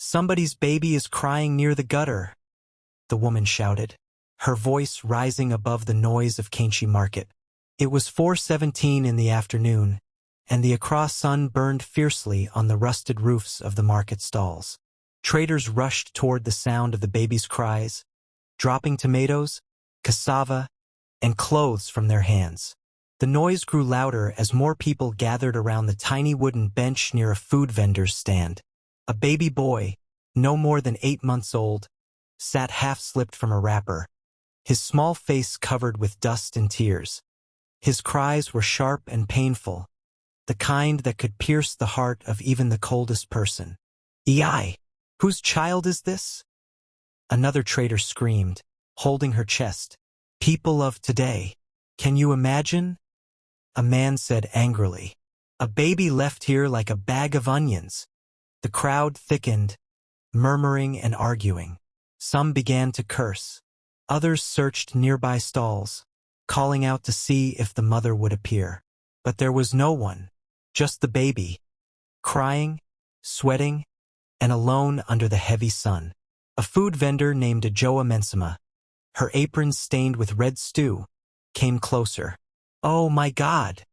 Somebody's baby is crying near the gutter, the woman shouted, her voice rising above the noise of Kainchi Market. It was 4:17 in the afternoon, and the Accra sun burned fiercely on the rusted roofs of the market stalls. Traders rushed toward the sound of the baby's cries, dropping tomatoes, cassava, and clothes from their hands. The noise grew louder as more people gathered around the tiny wooden bench near a food vendor's stand. A baby boy, no more than 8 months old, sat half-slipped from a wrapper, his small face covered with dust and tears. His cries were sharp and painful, the kind that could pierce the heart of even the coldest person. "Ei! Whose child is this?" Another trader screamed, holding her chest. "People of today. Can you imagine?" A man said angrily. "A baby left here like a bag of onions." The crowd thickened, murmuring and arguing. Some began to curse. Others searched nearby stalls, calling out to see if the mother would appear. But there was no one, just the baby, crying, sweating, and alone under the heavy sun. A food vendor named Ajoa Mensima, her apron stained with red stew, came closer. "Oh my God,"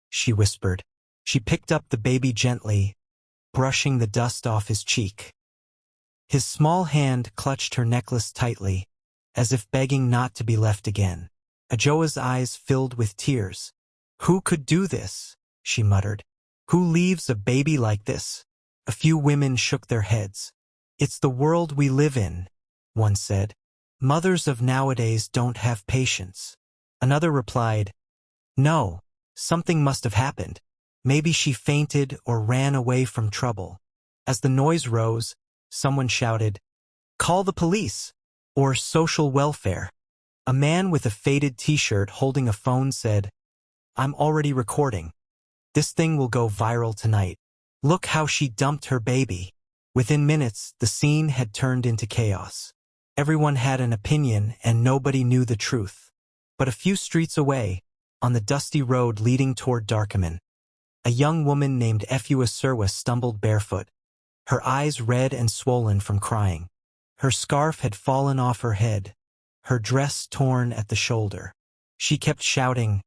she whispered. She picked up the baby gently, brushing the dust off his cheek. His small hand clutched her necklace tightly, as if begging not to be left again. Ajoa's eyes filled with tears. "Who could do this?" she muttered. "Who leaves a baby like this?" A few women shook their heads. "It's the world we live in," one said. "Mothers of nowadays don't have patience." Another replied, "No, something must have happened. Maybe she fainted or ran away from trouble." As the noise rose, someone shouted, "Call the police!" or "social welfare." A man with a faded t-shirt holding a phone said, "I'm already recording. This thing will go viral tonight. Look how she dumped her baby." Within minutes, the scene had turned into chaos. Everyone had an opinion and nobody knew the truth. But a few streets away, on the dusty road leading toward Darkaman, a young woman named Efua Serwa stumbled barefoot, her eyes red and swollen from crying. Her scarf had fallen off her head, her dress torn at the shoulder. She kept shouting,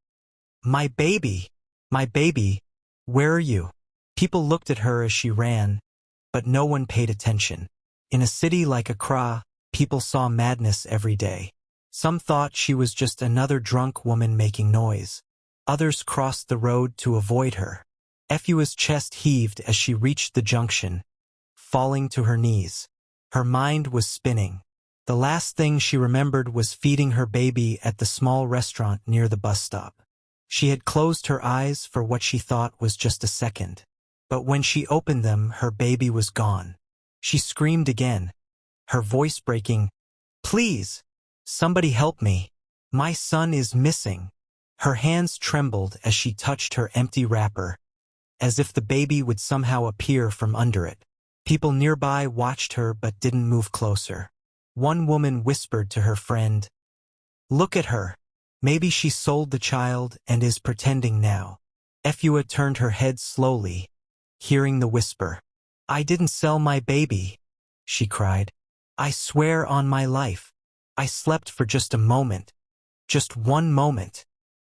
my baby, where are you?" People looked at her as she ran, but no one paid attention. In a city like Accra, people saw madness every day. Some thought she was just another drunk woman making noise. Others crossed the road to avoid her. Efua's chest heaved as she reached the junction, falling to her knees. Her mind was spinning. The last thing she remembered was feeding her baby at the small restaurant near the bus stop. She had closed her eyes for what she thought was just a second. But when she opened them, her baby was gone. She screamed again, her voice breaking, "Please, somebody help me. My son is missing." Her hands trembled as she touched her empty wrapper, as if the baby would somehow appear from under it. People nearby watched her but didn't move closer. One woman whispered to her friend, "Look at her. Maybe she sold the child and is pretending now." Efua turned her head slowly, hearing the whisper. "I didn't sell my baby," she cried. "I swear on my life. I slept for just a moment. Just one moment."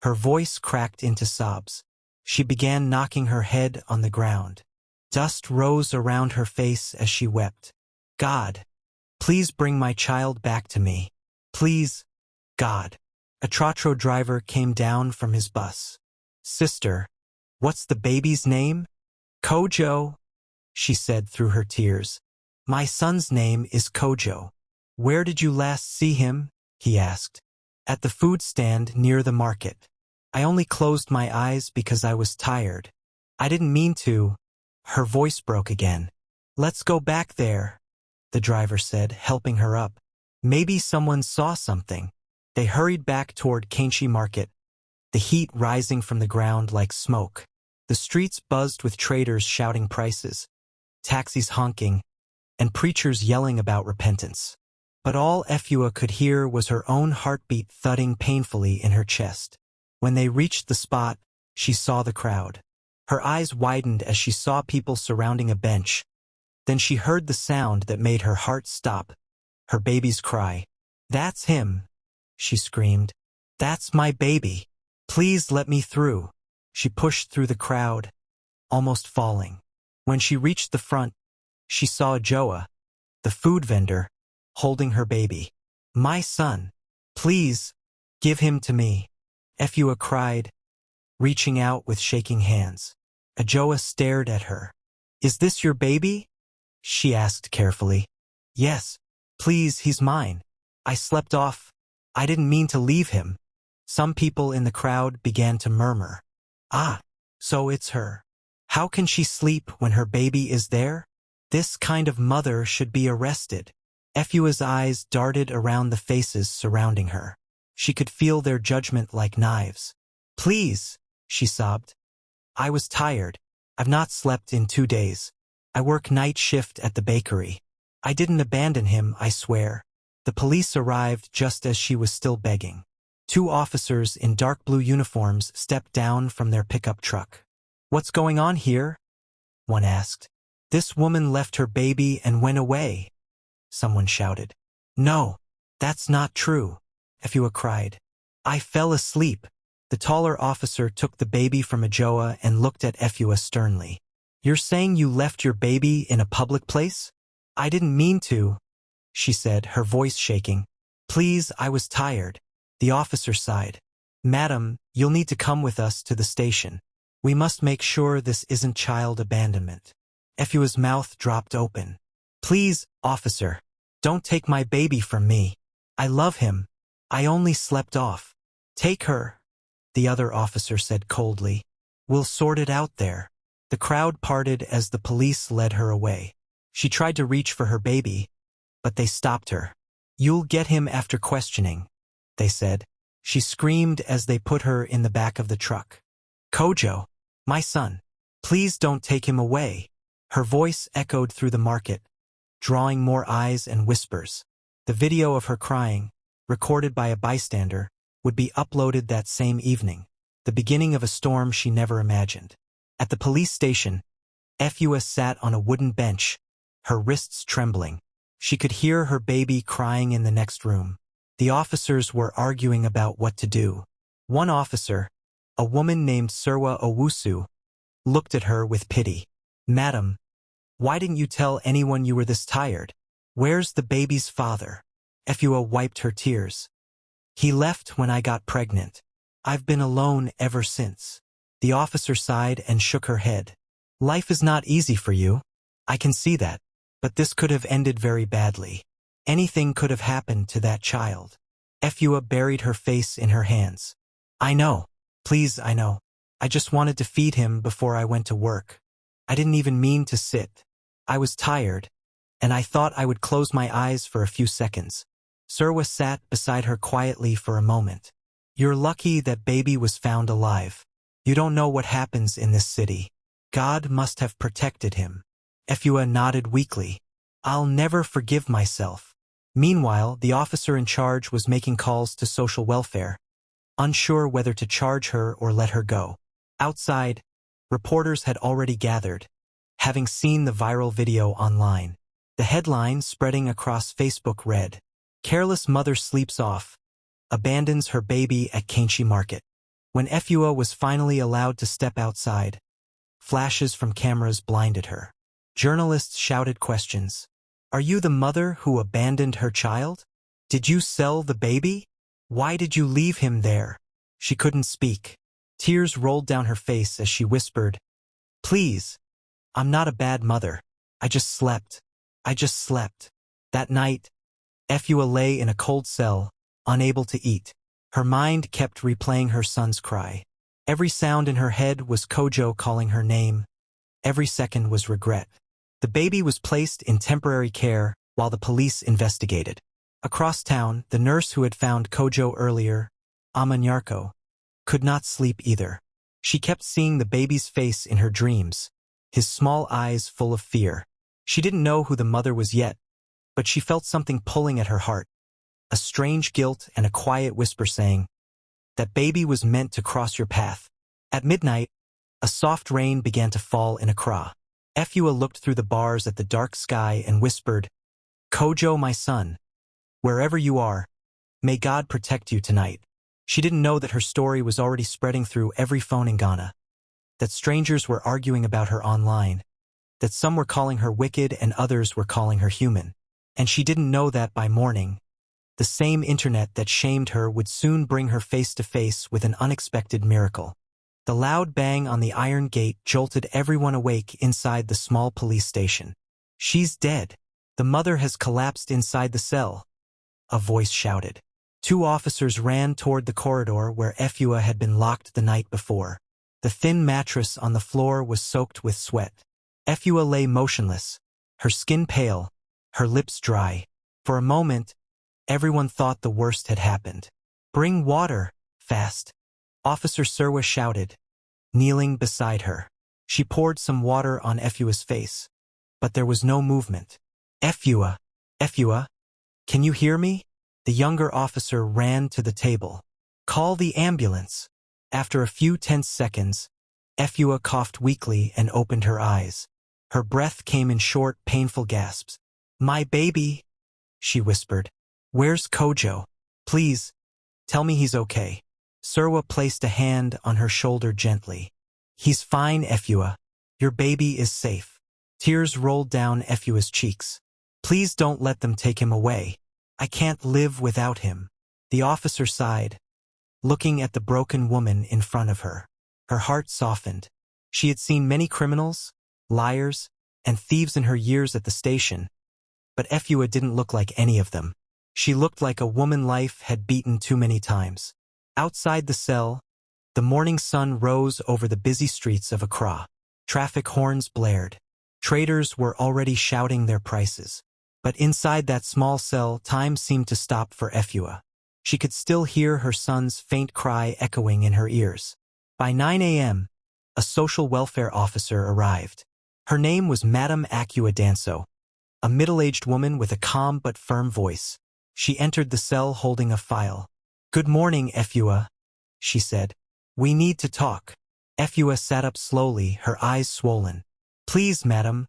Her voice cracked into sobs. She began knocking her head on the ground. Dust rose around her face as she wept. "God, please bring my child back to me. Please, God." A trotro driver came down from his bus. "Sister, what's the baby's name?" "Kojo," she said through her tears. "My son's name is Kojo." "Where did you last see him?" he asked. "At the food stand near the market. I only closed my eyes because I was tired. I didn't mean to." Her voice broke again. "Let's go back there," the driver said, helping her up. "Maybe someone saw something." They hurried back toward Kainchi Market, the heat rising from the ground like smoke. The streets buzzed with traders shouting prices, taxis honking, and preachers yelling about repentance. But all Efua could hear was her own heartbeat thudding painfully in her chest. When they reached the spot, she saw the crowd. Her eyes widened as she saw people surrounding a bench, Then she heard the sound that made her heart stop, her baby's cry. "That's him," she screamed. "That's my baby. Please let me through." She pushed through the crowd, almost falling. When she reached the front, she saw Joa, the food vendor, holding her baby. "My son. Please, give him to me," Efua cried, reaching out with shaking hands. Ajoa stared at her. "Is this your baby?" she asked carefully. "Yes. Please, he's mine. I slept off. I didn't mean to leave him." Some people in the crowd began to murmur. "Ah, so it's her. How can she sleep when her baby is there? This kind of mother should be arrested." Efua's eyes darted around the faces surrounding her. She could feel their judgment like knives. "Please," she sobbed. "I was tired. I've not slept in 2 days. I work night shift at the bakery. I didn't abandon him, I swear." The police arrived just as she was still begging. 2 officers in dark blue uniforms stepped down from their pickup truck. "What's going on here?" one asked. "This woman left her baby and went away," someone shouted. "No, that's not true," Efua cried. "I fell asleep." The taller officer took the baby from Ajoa and looked at Efua sternly. "You're saying you left your baby in a public place?" "I didn't mean to," she said, her voice shaking. "Please, I was tired." The officer sighed. "Madam, you'll need to come with us to the station. We must make sure this isn't child abandonment." Efua's mouth dropped open. "Please, officer, don't take my baby from me. I love him. I only slept off. Take her," the other officer said coldly. "We'll sort it out there." The crowd parted as the police led her away. She tried to reach for her baby, but they stopped her. "You'll get him after questioning," they said. She screamed as they put her in the back of the truck. "Kojo, my son. Please don't take him away." Her voice echoed through the market, drawing more eyes and whispers. The video of her crying, recorded by a bystander, would be uploaded that same evening, the beginning of a storm she never imagined. At the police station, Efua sat on a wooden bench, her wrists trembling. She could hear her baby crying in the next room. The officers were arguing about what to do. One officer, a woman named Serwa Owusu, looked at her with pity. "Madam, why didn't you tell anyone you were this tired? Where's the baby's father?" Efua wiped her tears. "He left when I got pregnant. I've been alone ever since." The officer sighed and shook her head. "Life is not easy for you. I can see that. But this could have ended very badly. Anything could have happened to that child." Efua buried her face in her hands. "I know. Please, I know. I just wanted to feed him before I went to work. I didn't even mean to sit. I was tired, and I thought I would close my eyes for a few seconds." Serwa sat beside her quietly for a moment. "You're lucky that baby was found alive. You don't know what happens in this city. God must have protected him." Efua nodded weakly. "I'll never forgive myself." Meanwhile, the officer in charge was making calls to social welfare, unsure whether to charge her or let her go. Outside, reporters had already gathered, having seen the viral video online. The headline spreading across Facebook read, "Careless mother sleeps off, abandons her baby at Kainchi Market." When Efua was finally allowed to step outside, flashes from cameras blinded her. Journalists shouted questions. "Are you the mother who abandoned her child? Did you sell the baby? Why did you leave him there?" She couldn't speak. Tears rolled down her face as she whispered, "Please, I'm not a bad mother. I just slept. I just slept." That night, Efua lay in a cold cell, unable to eat. Her mind kept replaying her son's cry. Every sound in her head was Kojo calling her name. Every second was regret. The baby was placed in temporary care while the police investigated. Across town, the nurse who had found Kojo earlier, Amanyarko, could not sleep either. She kept seeing the baby's face in her dreams, his small eyes full of fear. She didn't know who the mother was yet, but she felt something pulling at her heart, a strange guilt and a quiet whisper saying, "That baby was meant to cross your path." At midnight, a soft rain began to fall in Accra. Efua looked through the bars at the dark sky and whispered, "Kojo, my son, wherever you are, may God protect you tonight." She didn't know that her story was already spreading through every phone in Ghana, that strangers were arguing about her online, that some were calling her wicked and others were calling her human. And she didn't know that by morning, the same internet that shamed her would soon bring her face to face with an unexpected miracle. The loud bang on the iron gate jolted everyone awake inside the small police station. "She's dead. The mother has collapsed inside the cell," a voice shouted. 2 officers ran toward the corridor where Efua had been locked the night before. The thin mattress on the floor was soaked with sweat. Efua lay motionless, her skin pale, her lips dry. For a moment, everyone thought the worst had happened. "Bring water, fast," Officer Serwa shouted, kneeling beside her. She poured some water on Efua's face, but there was no movement. "Efua, Efua, can you hear me?" The younger officer ran to the table. "Call the ambulance." After a few tense seconds, Efua coughed weakly and opened her eyes. Her breath came in short, painful gasps. "My baby," she whispered. "Where's Kojo? Please, tell me he's okay." Serwa placed a hand on her shoulder gently. "He's fine, Efua. Your baby is safe." Tears rolled down Efua's cheeks. "Please don't let them take him away. I can't live without him." The officer sighed, looking at the broken woman in front of her. Her heart softened. She had seen many criminals, liars, and thieves in her years at the station, but Efua didn't look like any of them. She looked like a woman life had beaten too many times. Outside the cell, the morning sun rose over the busy streets of Accra. Traffic horns blared. Traders were already shouting their prices. But inside that small cell, time seemed to stop for Efua. She could still hear her son's faint cry echoing in her ears. By 9 a.m., a social welfare officer arrived. Her name was Madame Akua Danso, a middle-aged woman with a calm but firm voice. She entered the cell holding a file. "Good morning, Efua," she said. "We need to talk." Efua sat up slowly, her eyes swollen. "Please, madam,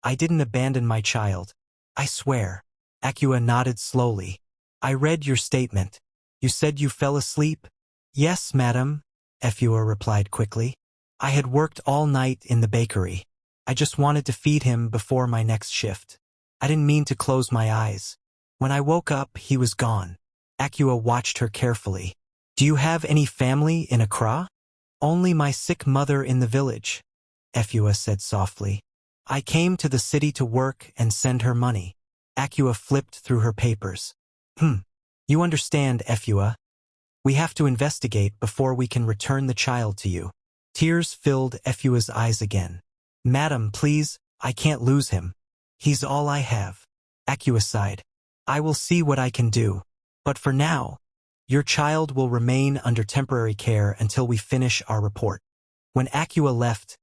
I didn't abandon my child. I swear." Akua nodded slowly. "I read your statement. You said you fell asleep?" "Yes, madam," Efua replied quickly. "I had worked all night in the bakery. I just wanted to feed him before my next shift. I didn't mean to close my eyes. When I woke up, he was gone." Akua watched her carefully. "Do you have any family in Accra?" "Only my sick mother in the village," Efua said softly. "I came to the city to work and send her money." Akua flipped through her papers. You understand, Efua. We have to investigate before we can return the child to you." Tears filled Efua's eyes again. "Madam, please, I can't lose him. He's all I have." Akua sighed. "I will see what I can do. But for now, your child will remain under temporary care until we finish our report." When Akua left,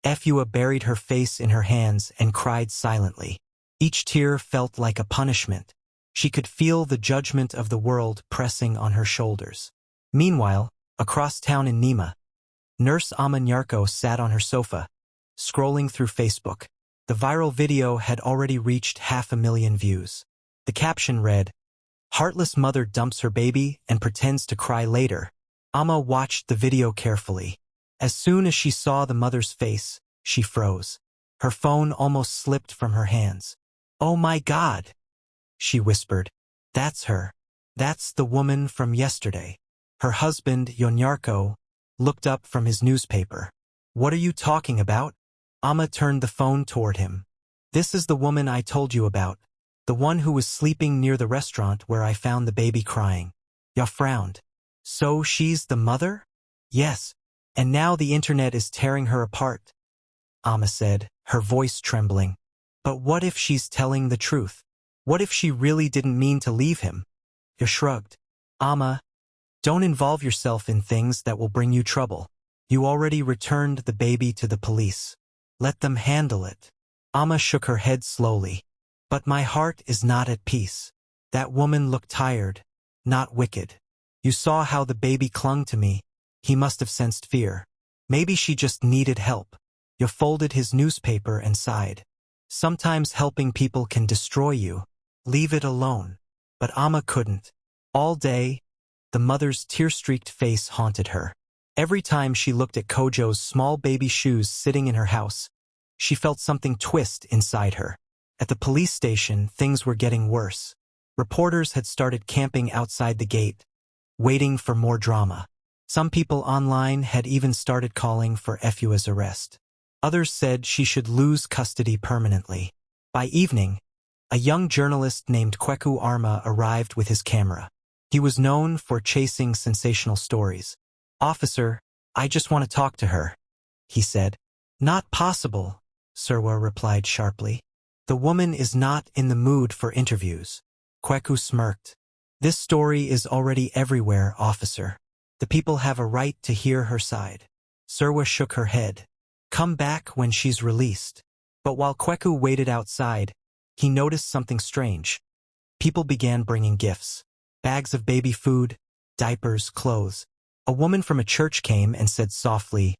Efua buried her face in her hands and cried silently. Each tear felt like a punishment. She could feel the judgment of the world pressing on her shoulders. Meanwhile, across town in Nima, Nurse Ama Nyarko sat on her sofa, scrolling through Facebook. The viral video had already reached 500,000 views. The caption read, "Heartless mother dumps her baby and pretends to cry later." Ama watched the video carefully. As soon as she saw the mother's face, she froze. Her phone almost slipped from her hands. "Oh my God," she whispered. "That's her. That's the woman from yesterday." Her husband, Yonyarko, looked up from his newspaper. "What are you talking about?" Ama turned the phone toward him. "This is the woman I told you about. The one who was sleeping near the restaurant where I found the baby crying." Ya frowned. "So she's the mother?" "Yes. And now the internet is tearing her apart," Ama said, her voice trembling. "But what if she's telling the truth? What if she really didn't mean to leave him?" Ya shrugged. "Ama, don't involve yourself in things that will bring you trouble. You already returned the baby to the police. Let them handle it." Ama shook her head slowly. "But my heart is not at peace. That woman looked tired, not wicked. You saw how the baby clung to me. He must have sensed fear. Maybe she just needed help." You folded his newspaper and sighed. Sometimes helping people can destroy you. Leave it alone. But Amma couldn't. All day, the mother's tear-streaked face haunted her. Every time she looked at Kojo's small baby shoes sitting in her house, she felt something twist inside her. At the police station, things were getting worse. Reporters had started camping outside the gate, waiting for more drama. Some people online had even started calling for Efua's arrest. Others said she should lose custody permanently. By evening, a young journalist named Kweku Arma arrived with his camera. He was known for chasing sensational stories. "Officer, I just want to talk to her," he said. "Not possible," Surwa replied sharply. "The woman is not in the mood for interviews." Kweku smirked. "This story is already everywhere, officer. The people have a right to hear her side." Surwa shook her head. "Come back when she's released." But while Kweku waited outside, he noticed something strange. People began bringing gifts. Bags of baby food, diapers, clothes. A woman from a church came and said softly,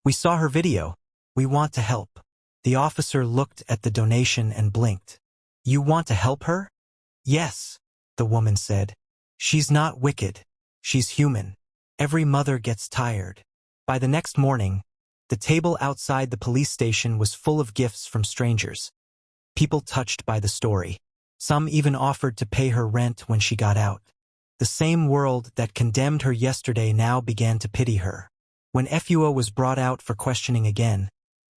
"We saw her video. We want to help." The officer looked at the donation and blinked. "You want to help her?" "Yes," the woman said. "She's not wicked. She's human. Every mother gets tired." By the next morning, the table outside the police station was full of gifts from strangers. People touched by the story. Some even offered to pay her rent when she got out. The same world that condemned her yesterday now began to pity her. When Efua was brought out for questioning again,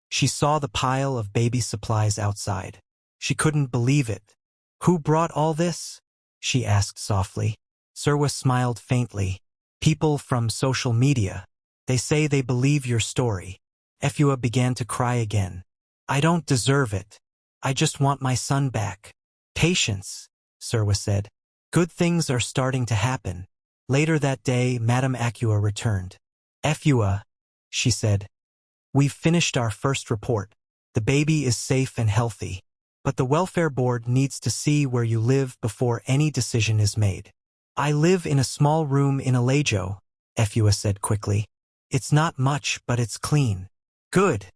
she saw the pile of baby supplies outside. She couldn't believe it. "Who brought all this?" she asked softly. Surwa smiled faintly. "People from social media. They say they believe your story." Efua began to cry again. "I don't deserve it. I just want my son back." "Patience," Surwa said. "Good things are starting to happen." Later that day, Madame Acua returned. "Efua," she said, "we've finished our first report. The baby is safe and healthy. But the welfare board needs to see where you live before any decision is made." "I live in a small room in Alejo," Efua said quickly. "It's not much, but it's clean." "Good,"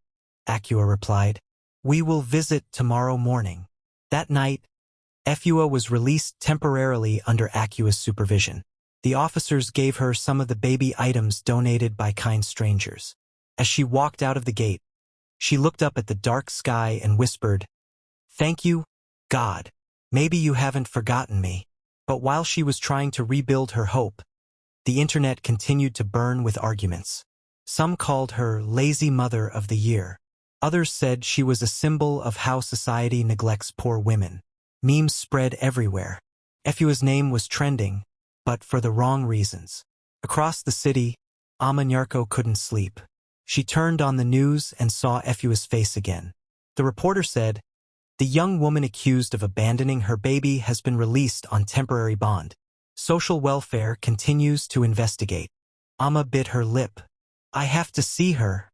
Acua replied. "We will visit tomorrow morning." That night, Efua was released temporarily under Acua's supervision. The officers gave her some of the baby items donated by kind strangers. As she walked out of the gate, she looked up at the dark sky and whispered, "Thank you, God. Maybe you haven't forgotten me." But while she was trying to rebuild her hope, the internet continued to burn with arguments. Some called her Lazy Mother of the Year. Others said she was a symbol of how society neglects poor women. Memes spread everywhere. Efua's name was trending, but for the wrong reasons. Across the city, Amanyarko couldn't sleep. She turned on the news and saw Efua's face again. The reporter said, "The young woman accused of abandoning her baby has been released on temporary bond. Social welfare continues to investigate." Amma bit her lip. "I have to see her,"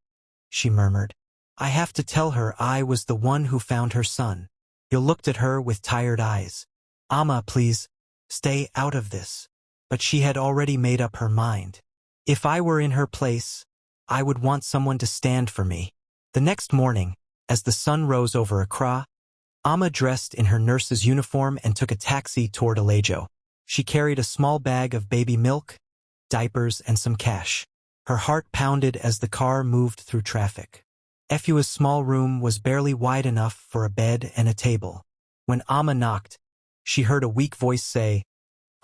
she murmured. "I have to tell her I was the one who found her son." He looked at her with tired eyes. "Amma, please, stay out of this." But she had already made up her mind. "If I were in her place, I would want someone to stand for me." The next morning, as the sun rose over Accra, Amma dressed in her nurse's uniform and took a taxi toward Alejo. She carried a small bag of baby milk, diapers, and some cash. Her heart pounded as the car moved through traffic. Efua's small room was barely wide enough for a bed and a table. When Amma knocked, she heard a weak voice say,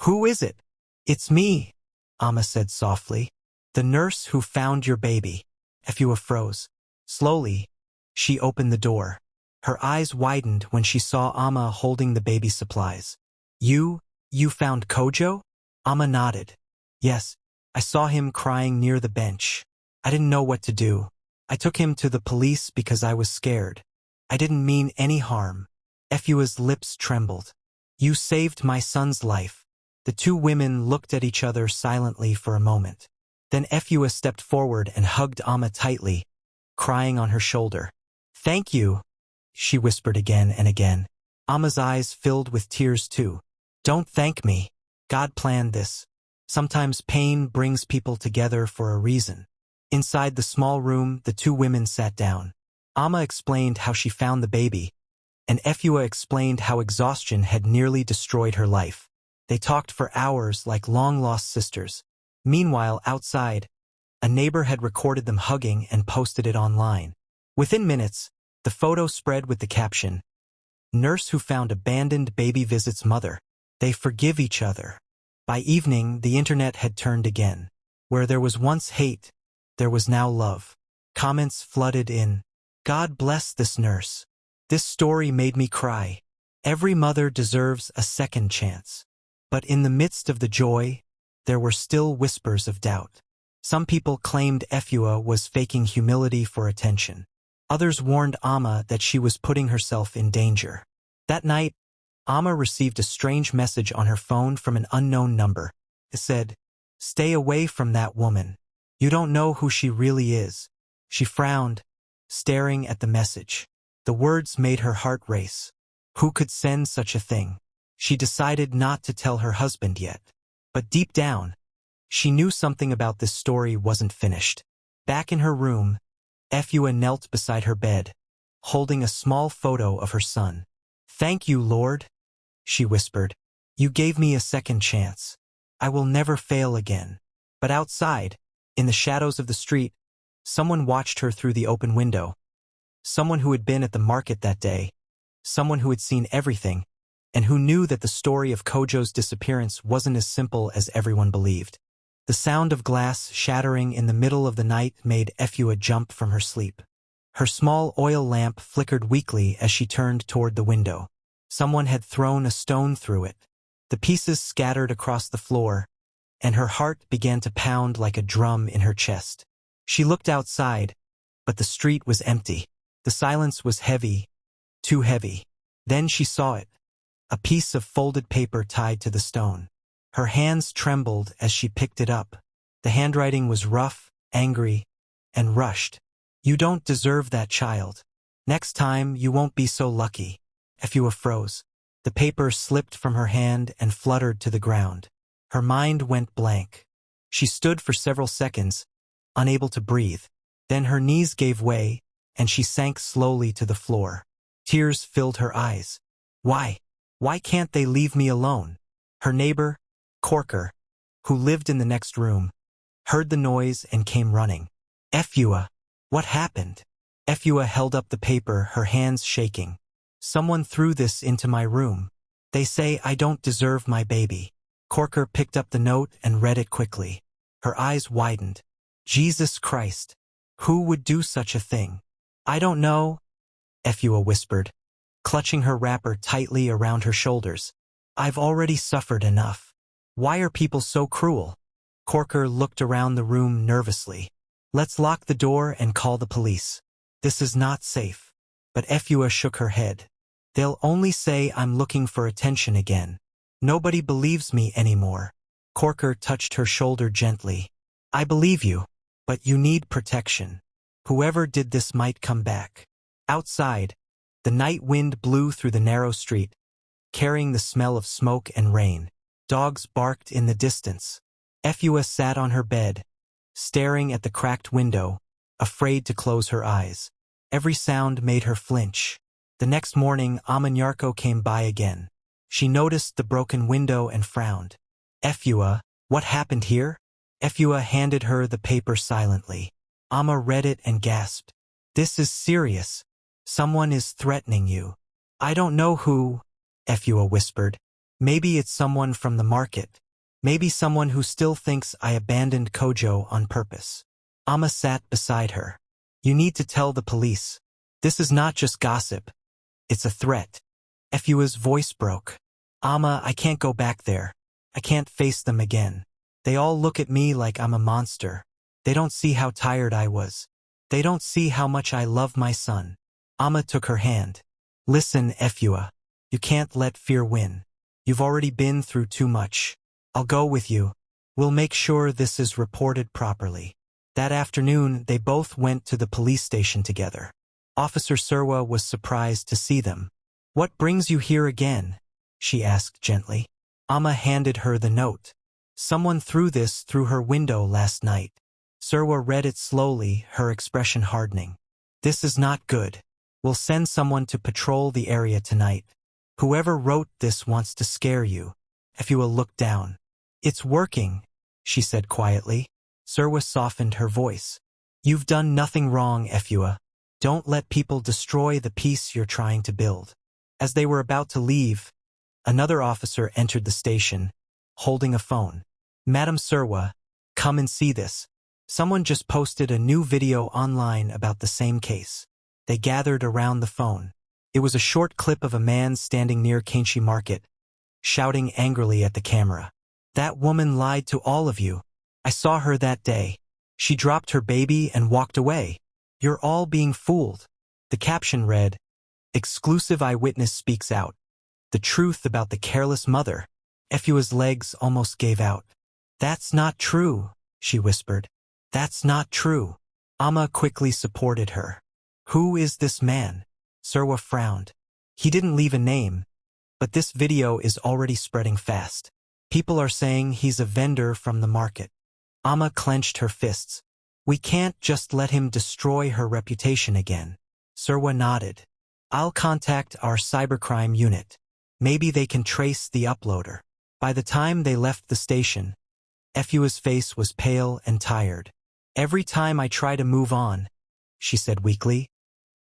"Who is it?" "It's me," Amma said softly. "The nurse who found your baby." Efua froze. Slowly, she opened the door. Her eyes widened when she saw Amma holding the baby supplies. You found Kojo?" Amma nodded. "Yes, I saw him crying near the bench. I didn't know what to do. I took him to the police because I was scared. I didn't mean any harm." Efua's lips trembled. "You saved my son's life." The two women looked at each other silently for a moment. Then Efua stepped forward and hugged Amma tightly, crying on her shoulder. "Thank you," she whispered again and again. Amma's eyes filled with tears too. "Don't thank me. God planned this. Sometimes pain brings people together for a reason." Inside the small room, the two women sat down. Amma explained how she found the baby, and Efua explained how exhaustion had nearly destroyed her life. They talked for hours like long-lost sisters. Meanwhile, outside, a neighbor had recorded them hugging and posted it online. Within minutes, the photo spread with the caption, "Nurse who found abandoned baby visits mother. They forgive each other." By evening, the internet had turned again. Where there was once hate, there was now love. Comments flooded in. "God bless this nurse. This story made me cry. Every mother deserves a second chance." But in the midst of the joy, there were still whispers of doubt. Some people claimed Efua was faking humility for attention. Others warned Amma that she was putting herself in danger. That night, Amma received a strange message on her phone from an unknown number. It said, "Stay away from that woman. You don't know who she really is." She frowned, staring at the message. The words made her heart race. Who could send such a thing? She decided not to tell her husband yet. But deep down, she knew something about this story wasn't finished. Back in her room, Efua knelt beside her bed, holding a small photo of her son. "Thank you, Lord," she whispered. "You gave me a second chance. I will never fail again." But outside, in the shadows of the street, someone watched her through the open window. Someone who had been at the market that day. Someone who had seen everything, and who knew that the story of Kojo's disappearance wasn't as simple as everyone believed. The sound of glass shattering in the middle of the night made Efua jump from her sleep. Her small oil lamp flickered weakly as she turned toward the window. Someone had thrown a stone through it. The pieces scattered across the floor, and her heart began to pound like a drum in her chest. She looked outside, but the street was empty. The silence was heavy, too heavy. Then she saw it, a piece of folded paper tied to the stone. Her hands trembled as she picked it up. The handwriting was rough, angry, and rushed. "You don't deserve that child. Next time, you won't be so lucky." Efua froze. The paper slipped from her hand and fluttered to the ground. Her mind went blank. She stood for several seconds, unable to breathe. Then her knees gave way, and she sank slowly to the floor. Tears filled her eyes. Why? Why can't they leave me alone? Her neighbor, Corker, who lived in the next room, heard the noise and came running. "Efua, what happened?" Efua held up the paper, her hands shaking. "Someone threw this into my room. They say I don't deserve my baby." Corker picked up the note and read it quickly. Her eyes widened. "Jesus Christ, who would do such a thing?" "I don't know," Efua whispered, clutching her wrapper tightly around her shoulders. "I've already suffered enough. Why are people so cruel?" Corker looked around the room nervously. "Let's lock the door and call the police. This is not safe." But Efua shook her head. "They'll only say I'm looking for attention again. Nobody believes me anymore." Corker touched her shoulder gently. "I believe you, but you need protection. Whoever did this might come back." Outside, the night wind blew through the narrow street, carrying the smell of smoke and rain. Dogs barked in the distance. Efua sat on her bed, staring at the cracked window, afraid to close her eyes. Every sound made her flinch. The next morning, Amanyarko came by again. She noticed the broken window and frowned. "Efua, what happened here?" Efua handed her the paper silently. Amma read it and gasped. "This is serious. Someone is threatening you." "I don't know who," Efua whispered. "Maybe it's someone from the market. Maybe someone who still thinks I abandoned Kojo on purpose." Amma sat beside her. "You need to tell the police. This is not just gossip. It's a threat." Efua's voice broke. "Amma, I can't go back there. I can't face them again. They all look at me like I'm a monster. They don't see how tired I was. They don't see how much I love my son." Amma took her hand. "Listen, Efua. You can't let fear win. You've already been through too much. I'll go with you. We'll make sure this is reported properly." That afternoon, they both went to the police station together. Officer Surwa was surprised to see them. "What brings you here again?" she asked gently. Amma handed her the note. "Someone threw this through her window last night." Surwa read it slowly, her expression hardening. This is not good. We'll send someone to patrol the area tonight. Whoever wrote this wants to scare you. Efua looked down. It's working, she said quietly. Surwa softened her voice. You've done nothing wrong, Efua. Don't let people destroy the peace you're trying to build. As they were about to leave, another officer entered the station, holding a phone. Madam Surwa, come and see this. Someone just posted a new video online about the same case. They gathered around the phone. It was a short clip of a man standing near Kainchi Market, shouting angrily at the camera. That woman lied to all of you. I saw her that day. She dropped her baby and walked away. You're all being fooled. The caption read, Exclusive eyewitness speaks out. The truth about the careless mother. Efua's legs almost gave out. That's not true, she whispered. That's not true. Amma quickly supported her. Who is this man? Surwa frowned. He didn't leave a name, but this video is already spreading fast. People are saying he's a vendor from the market. Amma clenched her fists. We can't just let him destroy her reputation again. Surwa nodded. I'll contact our cybercrime unit. Maybe they can trace the uploader. By the time they left the station, Efua's face was pale and tired. Every time I try to move on, she said weakly,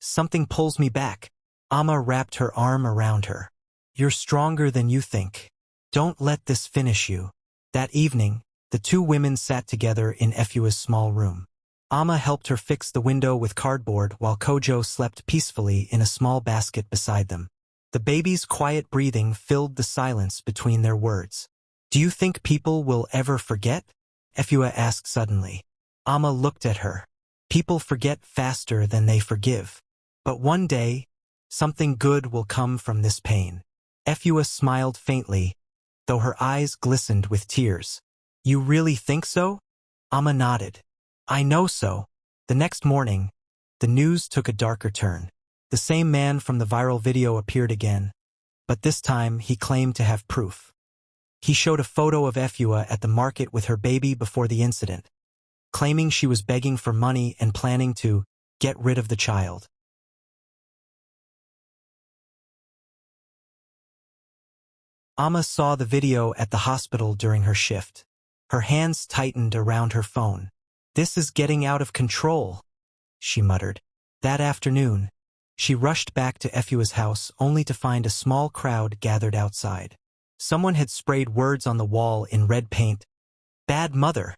something pulls me back. Amma wrapped her arm around her. You're stronger than you think. Don't let this finish you. That evening, the two women sat together in Efua's small room. Amma helped her fix the window with cardboard while Kojo slept peacefully in a small basket beside them. The baby's quiet breathing filled the silence between their words. Do you think people will ever forget? Efua asked suddenly. Amma looked at her. People forget faster than they forgive. But one day, something good will come from this pain. Efua smiled faintly, though her eyes glistened with tears. You really think so? Amma nodded. I know so. The next morning, the news took a darker turn. The same man from the viral video appeared again, but this time he claimed to have proof. He showed a photo of Efua at the market with her baby before the incident, claiming she was begging for money and planning to get rid of the child. Amma saw the video at the hospital during her shift. Her hands tightened around her phone. This is getting out of control, she muttered. That afternoon, she rushed back to Efua's house only to find a small crowd gathered outside. Someone had sprayed words on the wall in red paint. Bad mother.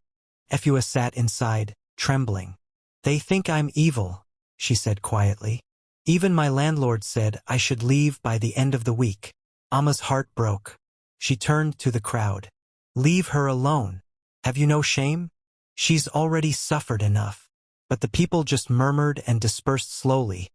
Efua sat inside, trembling. They think I'm evil, she said quietly. Even my landlord said I should leave by the end of the week. Amma's heart broke. She turned to the crowd. Leave her alone. Have you no shame? She's already suffered enough. But the people just murmured and dispersed slowly,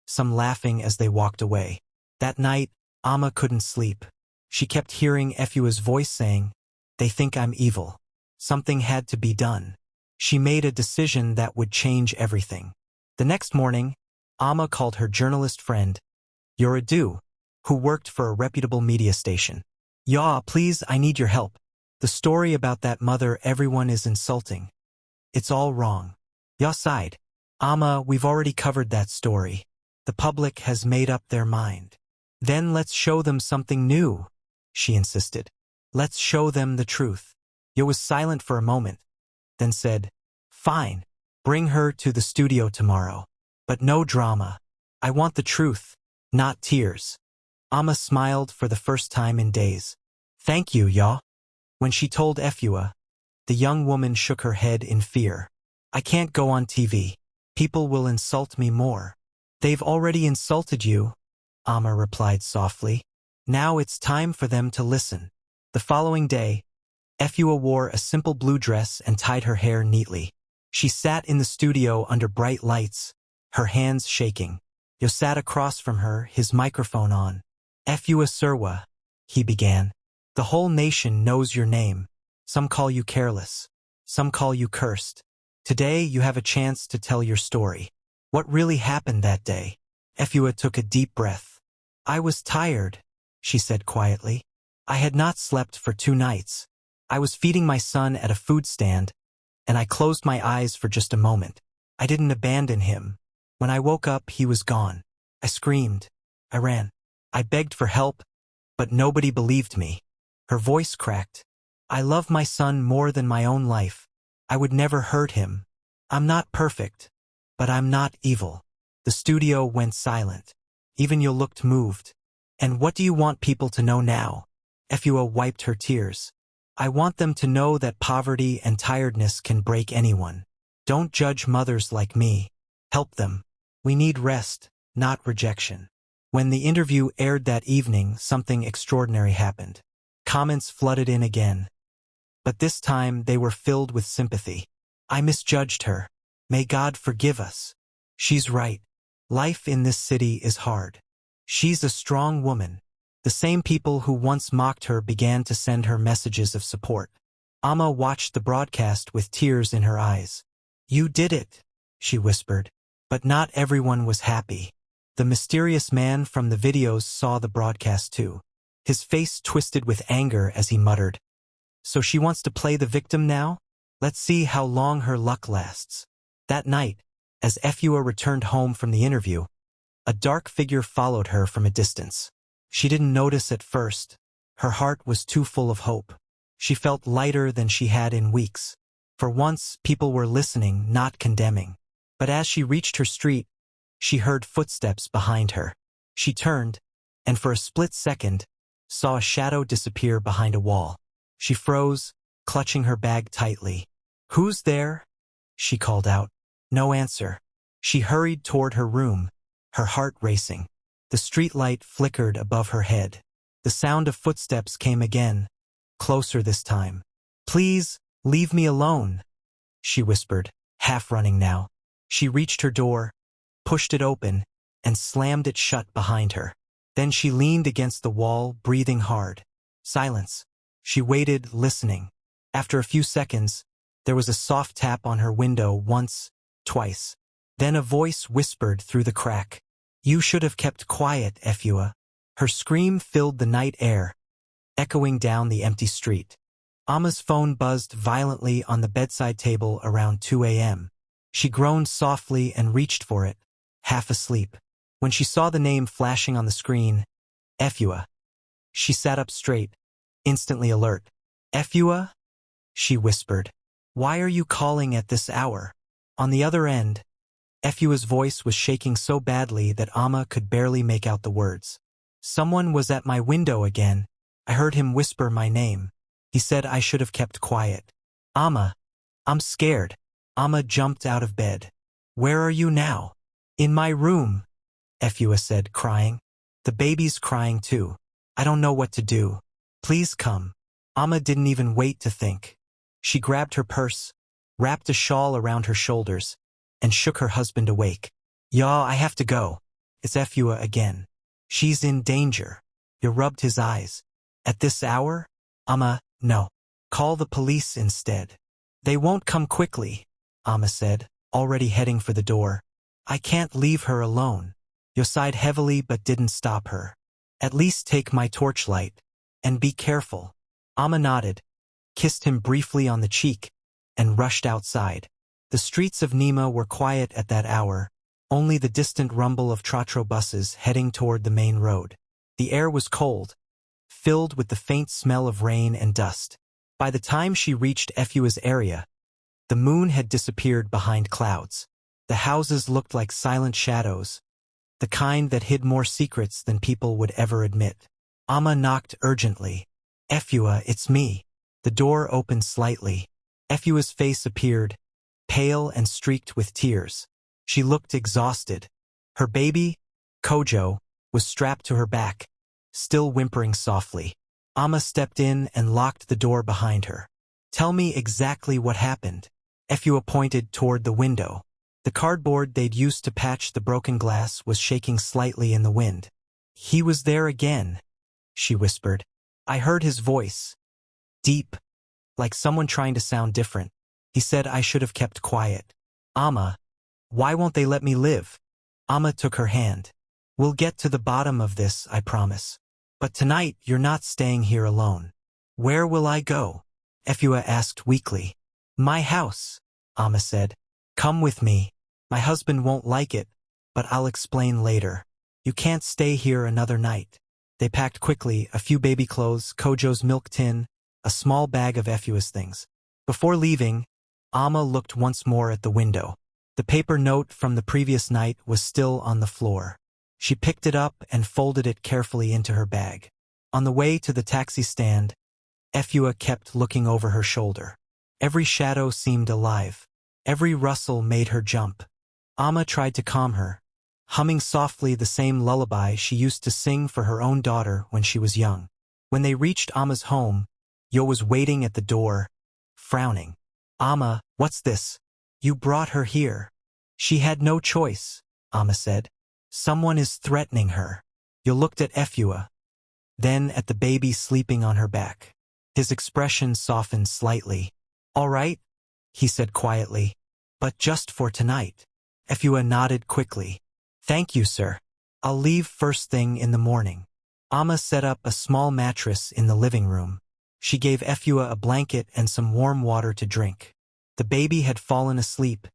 some laughing as they walked away. That night, Amma couldn't sleep. She kept hearing Efua's voice saying, They think I'm evil. Something had to be done. She made a decision that would change everything. The next morning, Amma called her journalist friend, Yoridu, who worked for a reputable media station. Ya, please, I need your help. The story about that mother everyone is insulting. It's all wrong. Ya sighed. Amma, we've already covered that story. The public has made up their mind. Then let's show them something new, she insisted. Let's show them the truth. Yo was silent for a moment, then said, Fine, bring her to the studio tomorrow. But no drama. I want the truth, not tears. Amma smiled for the first time in days. Thank you, Ya. When she told Efua, the young woman shook her head in fear. I can't go on TV. People will insult me more. They've already insulted you, Amma replied softly. Now it's time for them to listen. The following day, Efua wore a simple blue dress and tied her hair neatly. She sat in the studio under bright lights, her hands shaking. Yo sat across from her, his microphone on. Efua Surwa, he began. The whole nation knows your name. Some call you careless. Some call you cursed. Today you have a chance to tell your story. What really happened that day? Efua took a deep breath. I was tired, she said quietly. I had not slept for 2 nights. I was feeding my son at a food stand, and I closed my eyes for just a moment. I didn't abandon him. When I woke up, he was gone. I screamed. I ran. I begged for help, but nobody believed me. Her voice cracked. I love my son more than my own life. I would never hurt him. I'm not perfect, but I'm not evil. The studio went silent. Even you looked moved. And what do you want people to know now? Efua wiped her tears. I want them to know that poverty and tiredness can break anyone. Don't judge mothers like me. Help them. We need rest, not rejection. When the interview aired that evening, something extraordinary happened. Comments flooded in again. But this time they were filled with sympathy. I misjudged her. May God forgive us. She's right. Life in this city is hard. She's a strong woman. The same people who once mocked her began to send her messages of support. Amma watched the broadcast with tears in her eyes. You did it, she whispered. But not everyone was happy. The mysterious man from the videos saw the broadcast too. His face twisted with anger as he muttered, so she wants to play the victim now? Let's see how long her luck lasts. That night, as Efua returned home from the interview, a dark figure followed her from a distance. She didn't notice at first. Her heart was too full of hope. She felt lighter than she had in weeks. For once, people were listening, not condemning. But as she reached her street, she heard footsteps behind her. She turned, and for a split second, saw a shadow disappear behind a wall. She froze, clutching her bag tightly. Who's there? She called out. No answer. She hurried toward her room, her heart racing. The streetlight flickered above her head. The sound of footsteps came again, closer this time. Please, leave me alone, she whispered, half running now. She reached her door, pushed it open, and slammed it shut behind her. Then she leaned against the wall, breathing hard. Silence. She waited, listening. After a few seconds, there was a soft tap on her window once, twice. Then a voice whispered through the crack. You should have kept quiet, Efua. Her scream filled the night air, echoing down the empty street. Amma's phone buzzed violently on the bedside table around 2 a.m. She groaned softly and reached for it, half asleep. When she saw the name flashing on the screen, Efua, she sat up straight, instantly alert. Efua? She whispered. Why are you calling at this hour? On the other end, Efua's voice was shaking so badly that Amma could barely make out the words. Someone was at my window again. I heard him whisper my name. He said I should have kept quiet. Amma, I'm scared. Amma jumped out of bed. Where are you now? In my room, Efua said, crying. The baby's crying too. I don't know what to do. Please come. Amma didn't even wait to think. She grabbed her purse, wrapped a shawl around her shoulders, and shook her husband awake. Y'all, I have to go. It's Efua again. She's in danger. He rubbed his eyes. At this hour? Amma, no. Call the police instead. They won't come quickly, Amma said, already heading for the door. I can't leave her alone. Yo sighed heavily but didn't stop her. At least take my torchlight. And be careful. Amma nodded, kissed him briefly on the cheek, and rushed outside. The streets of Nima were quiet at that hour, only the distant rumble of trotro buses heading toward the main road. The air was cold, filled with the faint smell of rain and dust. By the time she reached Efua's area, the moon had disappeared behind clouds. The houses looked like silent shadows, the kind that hid more secrets than people would ever admit. Amma knocked urgently. Efua, it's me. The door opened slightly. Efua's face appeared, pale and streaked with tears. She looked exhausted. Her baby, Kojo, was strapped to her back, still whimpering softly. Amma stepped in and locked the door behind her. Tell me exactly what happened. Efua pointed toward the window. The cardboard they'd used to patch the broken glass was shaking slightly in the wind. He was there again, she whispered. I heard his voice. Deep, like someone trying to sound different. He said I should have kept quiet. Amma, why won't they let me live? Amma took her hand. We'll get to the bottom of this, I promise. But tonight you're not staying here alone. Where will I go? Efua asked weakly. My house, Amma said. Come with me. My husband won't like it, but I'll explain later. You can't stay here another night. They packed quickly, a few baby clothes, Kojo's milk tin, a small bag of Efua's things. Before leaving, Amma looked once more at the window. The paper note from the previous night was still on the floor. She picked it up and folded it carefully into her bag. On the way to the taxi stand, Efua kept looking over her shoulder. Every shadow seemed alive. Every rustle made her jump. Amma tried to calm her, humming softly the same lullaby she used to sing for her own daughter when she was young. When they reached Amma's home, Yo was waiting at the door, frowning. Amma, what's this? You brought her here. She had no choice, Amma said. Someone is threatening her. Yo looked at Efua, then at the baby sleeping on her back. His expression softened slightly. All right, he said quietly, but just for tonight. Efua nodded quickly. Thank you, sir. I'll leave first thing in the morning. Amma set up a small mattress in the living room. She gave Efua a blanket and some warm water to drink. The baby had fallen asleep,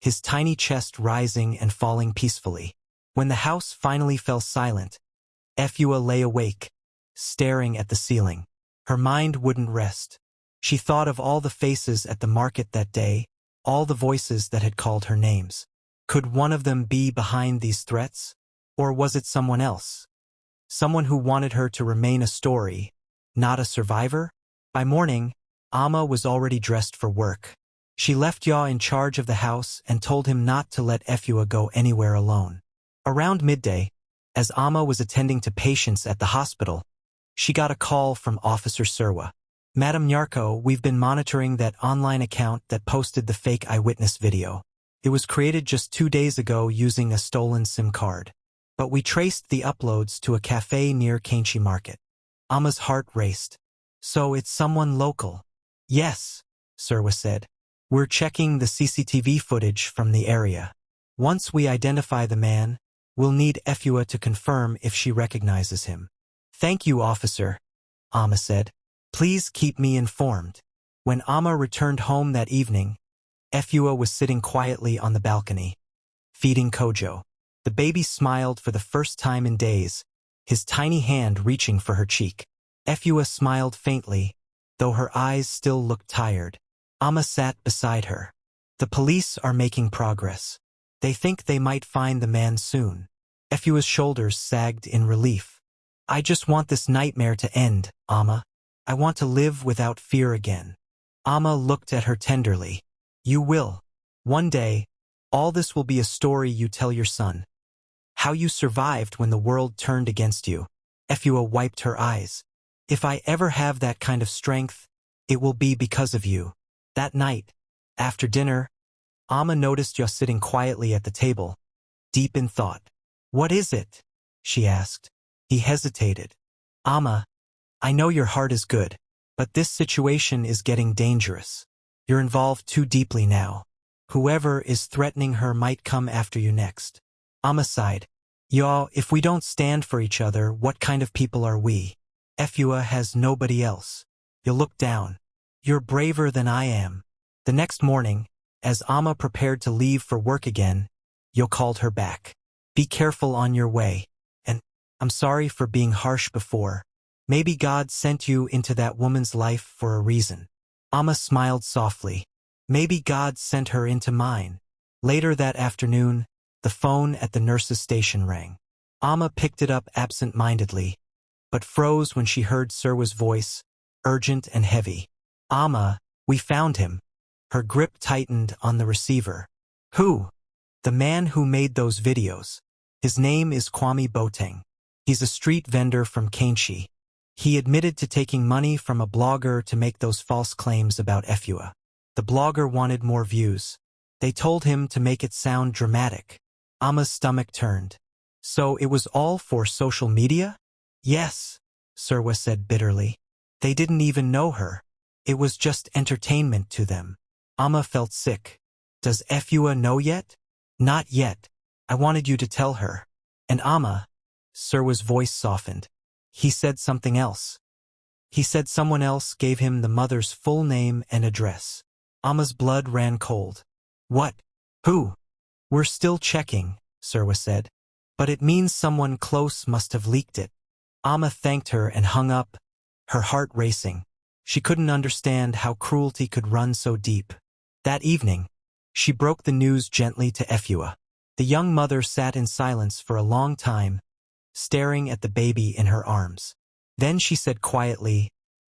his tiny chest rising and falling peacefully. When the house finally fell silent, Efua lay awake, staring at the ceiling. Her mind wouldn't rest. She thought of all the faces at the market that day, all the voices that had called her names. Could one of them be behind these threats? Or was it someone else? Someone who wanted her to remain a story, not a survivor? By morning, Amma was already dressed for work. She left Ya in charge of the house and told him not to let Efua go anywhere alone. Around midday, as Amma was attending to patients at the hospital, she got a call from Officer Serwa. Madam Nyarko, we've been monitoring that online account that posted the fake eyewitness video. It was created just 2 days ago using a stolen SIM card. But we traced the uploads to a cafe near Kainchi Market. Amma's heart raced. So it's someone local. Yes, Serwa said. We're checking the CCTV footage from the area. Once we identify the man, we'll need Efua to confirm if she recognizes him. Thank you, officer, Amma said. Please keep me informed. When Amma returned home that evening, Efua was sitting quietly on the balcony, feeding Kojo. The baby smiled for the first time in days, his tiny hand reaching for her cheek. Efua smiled faintly, though her eyes still looked tired. Amma sat beside her. The police are making progress. They think they might find the man soon. Efua's shoulders sagged in relief. I just want this nightmare to end, Amma. I want to live without fear again. Amma looked at her tenderly. You will. One day, all this will be a story you tell your son. How you survived when the world turned against you. Efua wiped her eyes. If I ever have that kind of strength, it will be because of you. That night, after dinner, Amma noticed Yo sitting quietly at the table, deep in thought. What is it? She asked. He hesitated. Amma, I know your heart is good, but this situation is getting dangerous. You're involved too deeply now. Whoever is threatening her might come after you next. Amma sighed. Yo, if we don't stand for each other, what kind of people are we? Efua has nobody else. You look down. You're braver than I am. The next morning, as Amma prepared to leave for work again, Yo called her back. Be careful on your way. And I'm sorry for being harsh before. Maybe God sent you into that woman's life for a reason. Amma smiled softly. Maybe God sent her into mine. Later that afternoon, the phone at the nurse's station rang. Amma picked it up absent-mindedly, but froze when she heard Serwa's voice, urgent and heavy. Amma, we found him. Her grip tightened on the receiver. Who? The man who made those videos. His name is Kwame Boateng. He's a street vendor from Kainchi. He admitted to taking money from a blogger to make those false claims about Efua. The blogger wanted more views. They told him to make it sound dramatic. Amma's stomach turned. So it was all for social media? Yes, Serwa said bitterly. They didn't even know her. It was just entertainment to them. Amma felt sick. Does Efua know yet? Not yet. I wanted you to tell her. And Amma, Serwa's voice softened. He said something else. He said someone else gave him the mother's full name and address. Amma's blood ran cold. What? Who? We're still checking, Surwa said. But it means someone close must have leaked it. Amma thanked her and hung up, her heart racing. She couldn't understand how cruelty could run so deep. That evening, she broke the news gently to Efua. The young mother sat in silence for a long time, staring at the baby in her arms. Then she said quietly,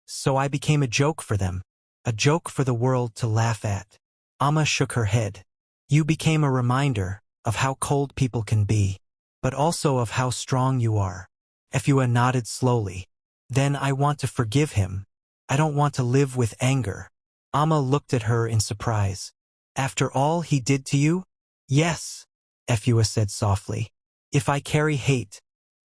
"So I became a joke for them, a joke for the world to laugh at." Amma shook her head. "You became a reminder of how cold people can be, but also of how strong you are." Efua nodded slowly. "Then I want to forgive him. I don't want to live with anger." Amma looked at her in surprise. "After all he did to you?" "Yes," Efua said softly. "If I carry hate,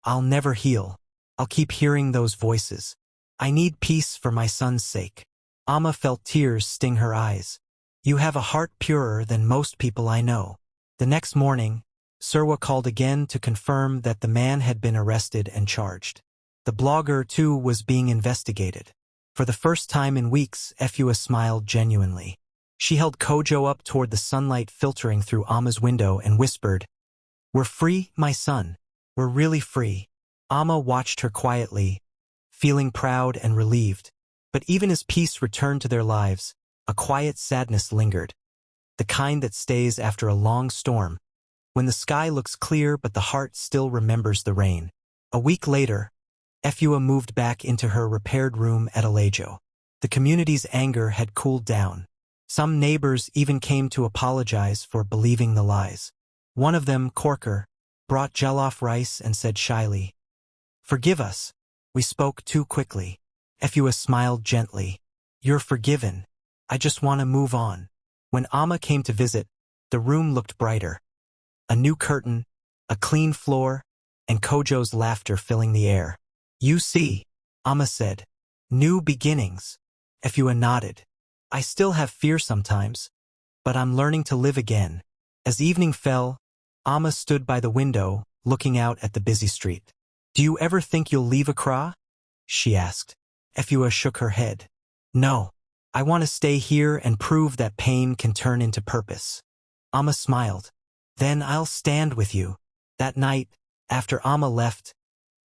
I'll never heal. I'll keep hearing those voices. I need peace for my son's sake." Amma felt tears sting her eyes. "You have a heart purer than most people I know." The next morning, Surwa called again to confirm that the man had been arrested and charged. The blogger, too, was being investigated. For the first time in weeks, Efua smiled genuinely. She held Kojo up toward the sunlight filtering through Amma's window and whispered, "We're free, my son. We're really free." Amma watched her quietly, feeling proud and relieved. But even as peace returned to their lives, a quiet sadness lingered, the kind that stays after a long storm, when the sky looks clear but the heart still remembers the rain. A week later, Efua moved back into her repaired room at Alejo. The community's anger had cooled down. Some neighbors even came to apologize for believing the lies. One of them, Corker, brought jollof rice and said shyly, "Forgive us. We spoke too quickly." Efua smiled gently. "You're forgiven. I just want to move on." When Amma came to visit, the room looked brighter. A new curtain, a clean floor, and Kojo's laughter filling the air. "You see," Amma said. "New beginnings." Efua nodded. "I still have fear sometimes, but I'm learning to live again." As evening fell, Amma stood by the window, looking out at the busy street. "Do you ever think you'll leave Accra?" she asked. Efua shook her head. "No. I want to stay here and prove that pain can turn into purpose." Amma smiled. "Then I'll stand with you." That night, after Amma left,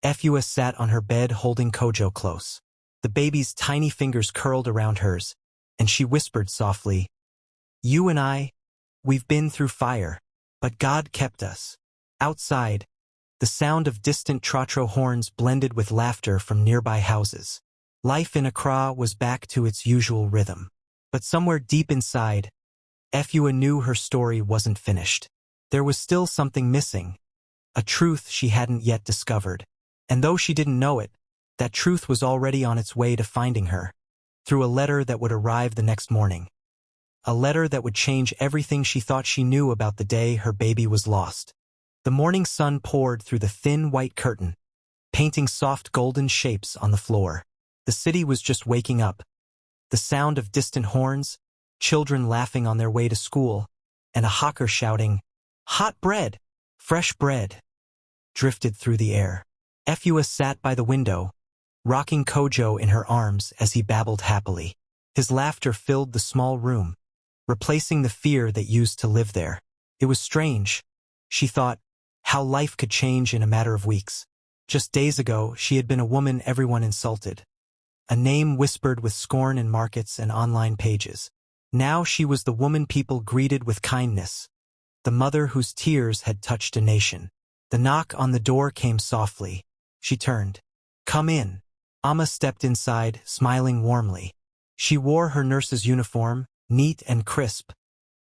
Efua sat on her bed holding Kojo close. The baby's tiny fingers curled around hers, and she whispered softly, "You and we've been through fire, but God kept us." Outside, the sound of distant trotro horns blended with laughter from nearby houses. Life in Accra was back to its usual rhythm. But somewhere deep inside, Efua knew her story wasn't finished. There was still something missing, a truth she hadn't yet discovered. And though she didn't know it, that truth was already on its way to finding her, through a letter that would arrive the next morning. A letter that would change everything she thought she knew about the day her baby was lost. The morning sun poured through the thin white curtain, painting soft golden shapes on the floor. The city was just waking up. The sound of distant horns, children laughing on their way to school, and a hawker shouting, "Hot bread! Fresh bread!" drifted through the air. Efua sat by the window, rocking Kojo in her arms as he babbled happily. His laughter filled the small room, replacing the fear that used to live there. It was strange, she thought, how life could change in a matter of weeks. Just days ago, she had been a woman everyone insulted, a name whispered with scorn in markets and online pages. Now she was the woman people greeted with kindness, the mother whose tears had touched a nation. The knock on the door came softly. She turned. "Come in." Amma stepped inside, smiling warmly. She wore her nurse's uniform, neat and crisp,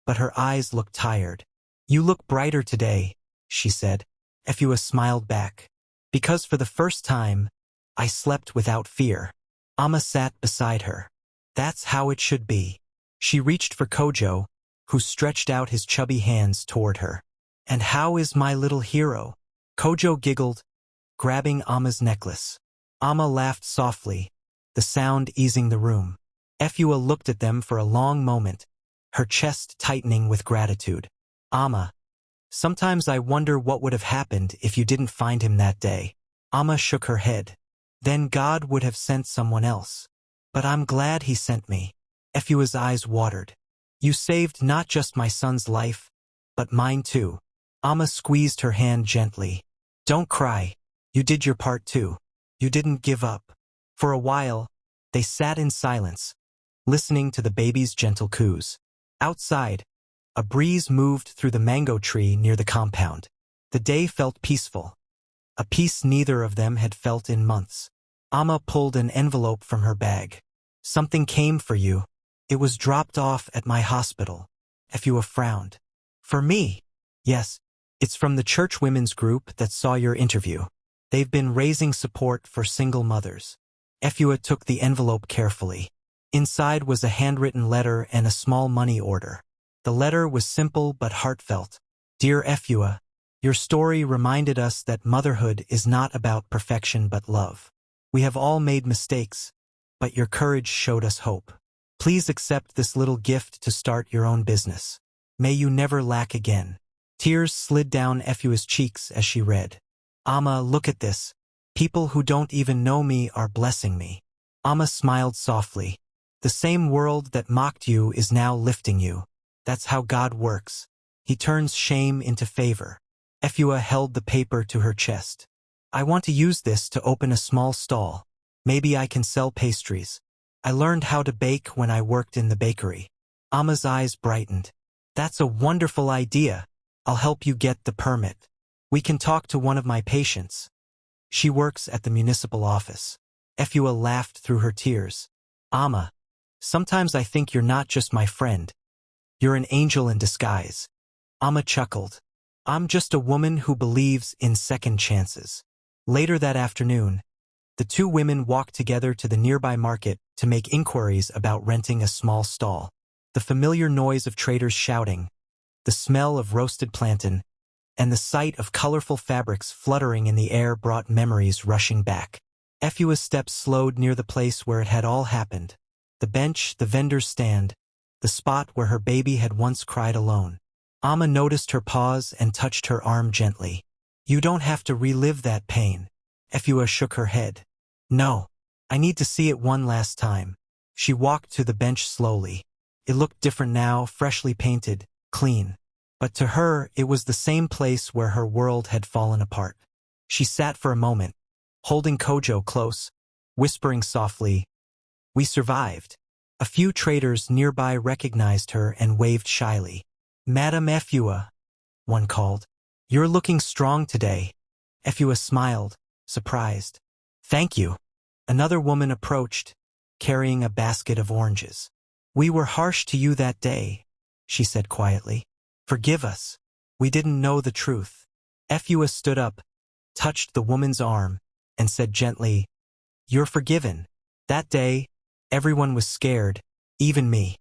but her eyes looked tired. "You look brighter today," she said. Efua smiled back. "Because for the first time, I slept without fear." Amma sat beside her. "That's how it should be." She reached for Kojo, who stretched out his chubby hands toward her. "And how is my little hero?" Kojo giggled, grabbing Amma's necklace. Amma laughed softly, the sound easing the room. Efua looked at them for a long moment, her chest tightening with gratitude. "Amma, sometimes I wonder what would have happened if you didn't find him that day." Amma shook her head. "Then God would have sent someone else. But I'm glad he sent me." Efua's eyes watered. You saved not just my son's life, but mine too. Amma squeezed her hand gently. Don't cry. You did your part too. You didn't give up. For a while, they sat in silence, listening to the baby's gentle coos. Outside, a breeze moved through the mango tree near the compound. The day felt peaceful, a peace neither of them had felt in months. Amma pulled an envelope from her bag. Something came for you. It was dropped off at my hospital. Efua frowned. For me? Yes. It's from the church women's group that saw your interview. They've been raising support for single mothers. Efua took the envelope carefully. Inside was a handwritten letter and a small money order. The letter was simple but heartfelt. Dear Efua, your story reminded us that motherhood is not about perfection but love. We have all made mistakes, but your courage showed us hope. Please accept this little gift to start your own business. May you never lack again. Tears slid down Efua's cheeks as she read. Amma, look at this. People who don't even know me are blessing me. Amma smiled softly. The same world that mocked you is now lifting you. That's how God works. He turns shame into favor. Efua held the paper to her chest. I want to use this to open a small stall. Maybe I can sell pastries. I learned how to bake when I worked in the bakery. Amma's eyes brightened. That's a wonderful idea. I'll help you get the permit. We can talk to one of my patients. She works at the municipal office. Efua laughed through her tears. Amma, sometimes I think you're not just my friend. You're an angel in disguise. Amma chuckled. I'm just a woman who believes in second chances. Later that afternoon, the two women walked together to the nearby market to make inquiries about renting a small stall. The familiar noise of traders shouting, the smell of roasted plantain, and the sight of colorful fabrics fluttering in the air brought memories rushing back. Efua's steps slowed near the place where it had all happened. The bench, the vendor's stand, the spot where her baby had once cried alone. Amma noticed her pause and touched her arm gently. You don't have to relive that pain. Efua shook her head. No, I need to see it one last time. She walked to the bench slowly. It looked different now, freshly painted, clean. But to her, it was the same place where her world had fallen apart. She sat for a moment, holding Kojo close, whispering softly, We survived. A few traders nearby recognized her and waved shyly. Madam Efua, one called. You're looking strong today. Efua smiled, surprised. Thank you. Another woman approached, carrying a basket of oranges. We were harsh to you that day, she said quietly. Forgive us. We didn't know the truth. Efua stood up, touched the woman's arm, and said gently, You're forgiven. That day, everyone was scared, even me.